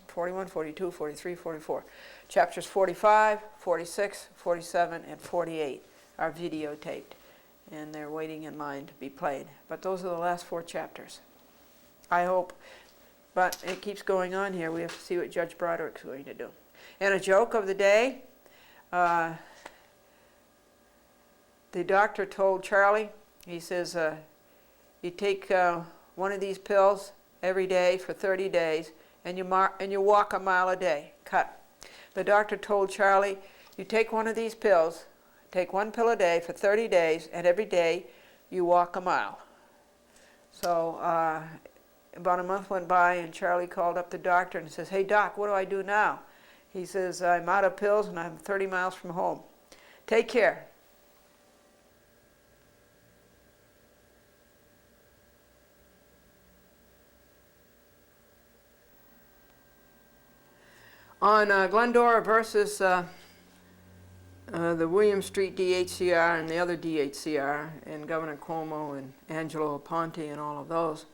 41, 42, 43, 44. Chapters 45, 46, 47, and 48 are videotaped, and they're waiting in line to be played. But those are the last 4 chapters. I hope, but it keeps going on here. We have to see what Judge Broderick's going to do. And a joke of the day, the doctor told Charlie, he says, you take one of these pills every day for 30 days, and you walk a mile a day, cut. The doctor told Charlie, you take one of these pills, take 1 pill a day for 30 days, and every day you walk a mile. So about a month went by, and Charlie called up the doctor and says, hey doc, what do I do now? He says, I'm out of pills and I'm 30 miles from home. Take care. On Glendora versus the William Street DHCR and the other DHCR, and Governor Cuomo and Angelo Ponte and all of those,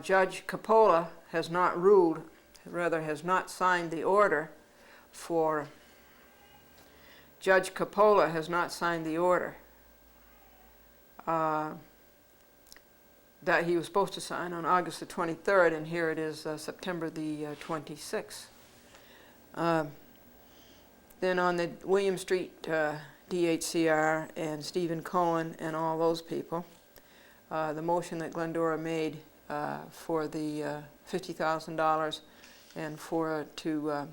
Judge Coppola has not ruled, rather has not signed the order for, Judge Coppola has not signed the order that he was supposed to sign on August the 23rd, and here it is September the 26th. Then on the William Street DHCR and Stephen Cohen and all those people, the motion that Glendora made for the $50,000 and to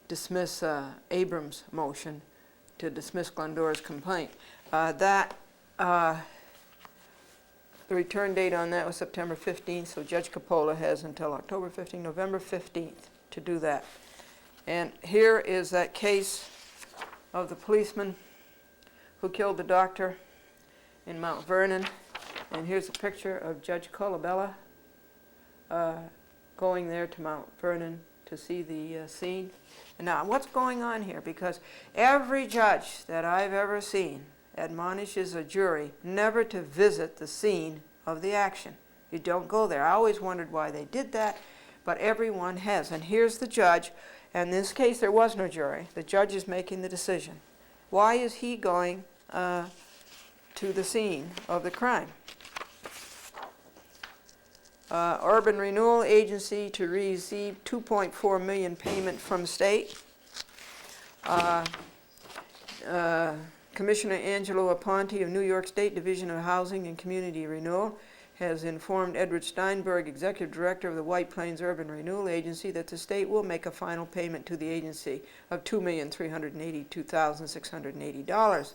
dismiss Abrams' motion to dismiss Glendora's complaint. The return date on that was September 15th, so Judge Coppola has until October 15th, November 15th to do that. And here is that case of the policeman who killed the doctor in Mount Vernon. And here's a picture of Judge Colabella going there to Mount Vernon to see the scene. And now, what's going on here? Because every judge that I've ever seen admonishes a jury never to visit the scene of the action. You don't go there. I always wondered why they did that, but everyone has. And here's the judge. And in this case, there was no jury. The judge is making the decision. Why is he going to the scene of the crime. Urban Renewal Agency to receive 2.4 million payment from state. Commissioner Angelo Aponte of New York State Division of Housing and Community Renewal has informed Edward Steinberg, Executive Director of the White Plains Urban Renewal Agency, that the state will make a final payment to the agency of $2,382,680.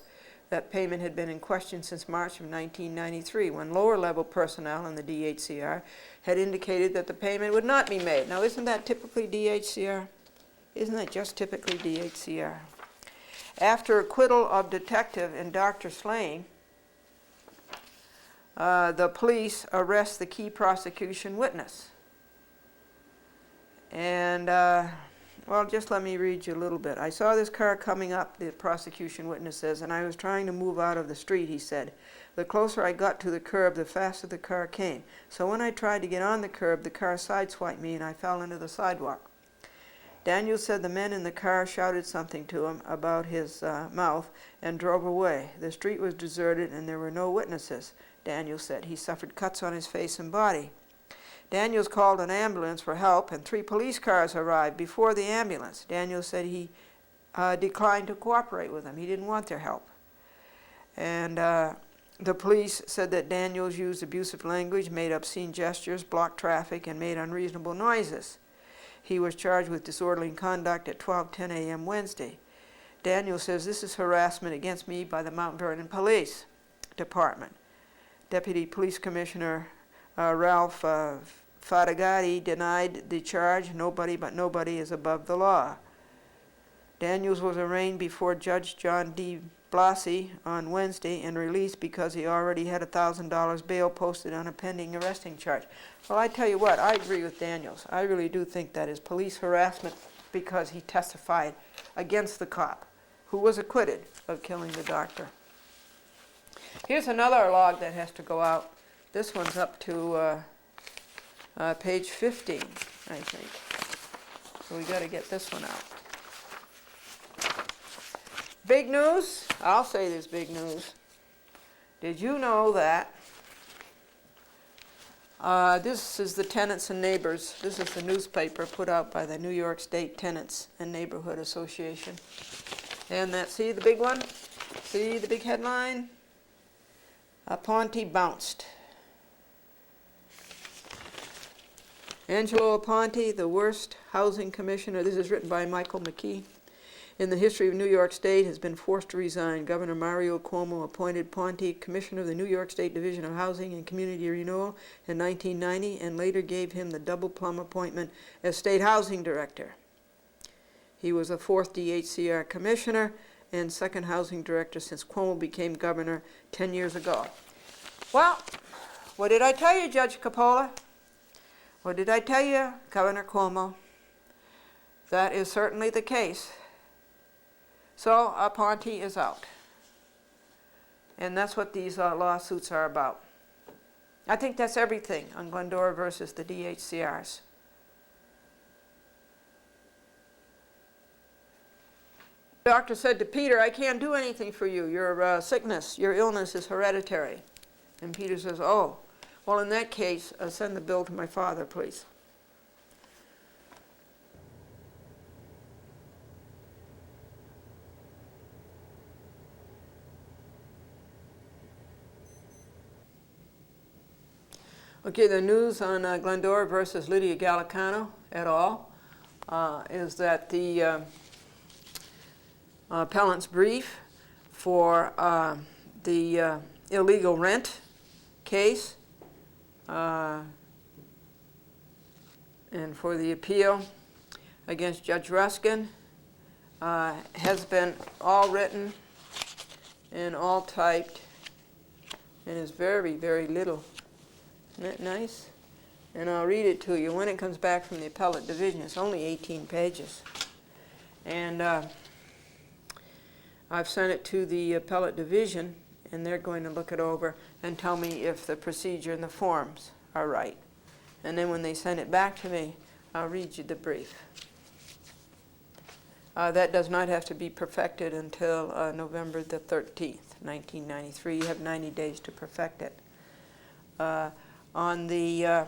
That payment had been in question since March of 1993, when lower-level personnel in the DHCR had indicated that the payment would not be made. Now, isn't that typically DHCR? Isn't that just typically DHCR? After acquittal of detective and Dr. Slane, the police arrest the key prosecution witness. And, well, just let me read you a little bit. I saw this car coming up, the prosecution witness says, and I was trying to move out of the street, he said. The closer I got to the curb, the faster the car came. So when I tried to get on the curb, the car sideswiped me and I fell into the sidewalk. Daniel said the men in the car shouted something to him about his mouth and drove away. The street was deserted and there were no witnesses, Daniel said. He suffered cuts on his face and body. Daniels called an ambulance for help and 3 police cars arrived before the ambulance. Daniel said he declined to cooperate with them. He didn't want their help. And the police said that Daniels used abusive language, made obscene gestures, blocked traffic, and made unreasonable noises. He was charged with disorderly conduct at 12:10 a.m. Wednesday. Daniel says, this is harassment against me by the Mount Vernon Police Department. Deputy Police Commissioner Ralph Fatigati denied the charge. Nobody but nobody is above the law. Daniels was arraigned before Judge John D. Blassie on Wednesday and released because he already had $1,000 bail posted on a pending arresting charge. Well, I tell you what, I agree with Daniels. I really do think that is police harassment because he testified against the cop who was acquitted of killing the doctor. Here's another log that has to go out. This one's up to page 15, I think. So we got to get this one out. Big news? I'll say there's big news. Did you know that this is the Tenants and Neighbors. This is the newspaper put out by the New York State Tenants and Neighborhood Association. And that, see the big one? See the big headline? Aponte bounced. Angelo Aponte, the worst housing commissioner, this is written by Michael McKee, in the history of New York State, has been forced to resign. Governor Mario Cuomo appointed Ponte commissioner of the New York State Division of Housing and Community Renewal in 1990 and later gave him the double plum appointment as state housing director. He was the 4th DHCR commissioner and 2nd housing director since Cuomo became governor 10 years ago. Well, what did I tell you, Judge Coppola? What did I tell you, Governor Cuomo? That is certainly the case. So Aponte is out. And that's what these lawsuits are about. I think that's everything on Glendora versus the DHCRs. The doctor said to Peter, I can't do anything for you. Your sickness, your illness is hereditary. And Peter says, oh, well, in that case, send the bill to my father, please. Okay, the news on Glendora versus Lydia Gallicano et al. Is that the appellant's brief for the illegal rent case and for the appeal against Judge Ruskin has been all written and all typed and is very, very little. Isn't that nice? And I'll read it to you when it comes back from the appellate division. It's only 18 pages. And I've sent it to the appellate division, and they're going to look it over and tell me if the procedure and the forms are right. And then when they send it back to me, I'll read you the brief. That does not have to be perfected until November the 13th, 1993. You have 90 days to perfect it. On the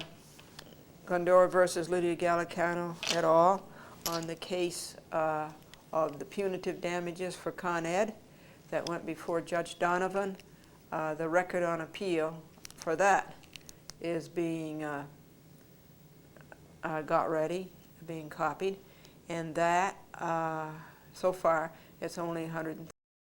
Glendora versus Lydia Gallicano et al., on the case of the punitive damages for Con Ed that went before Judge Donovan, the record on appeal for that is being got ready, being copied, and that so far it's only 100.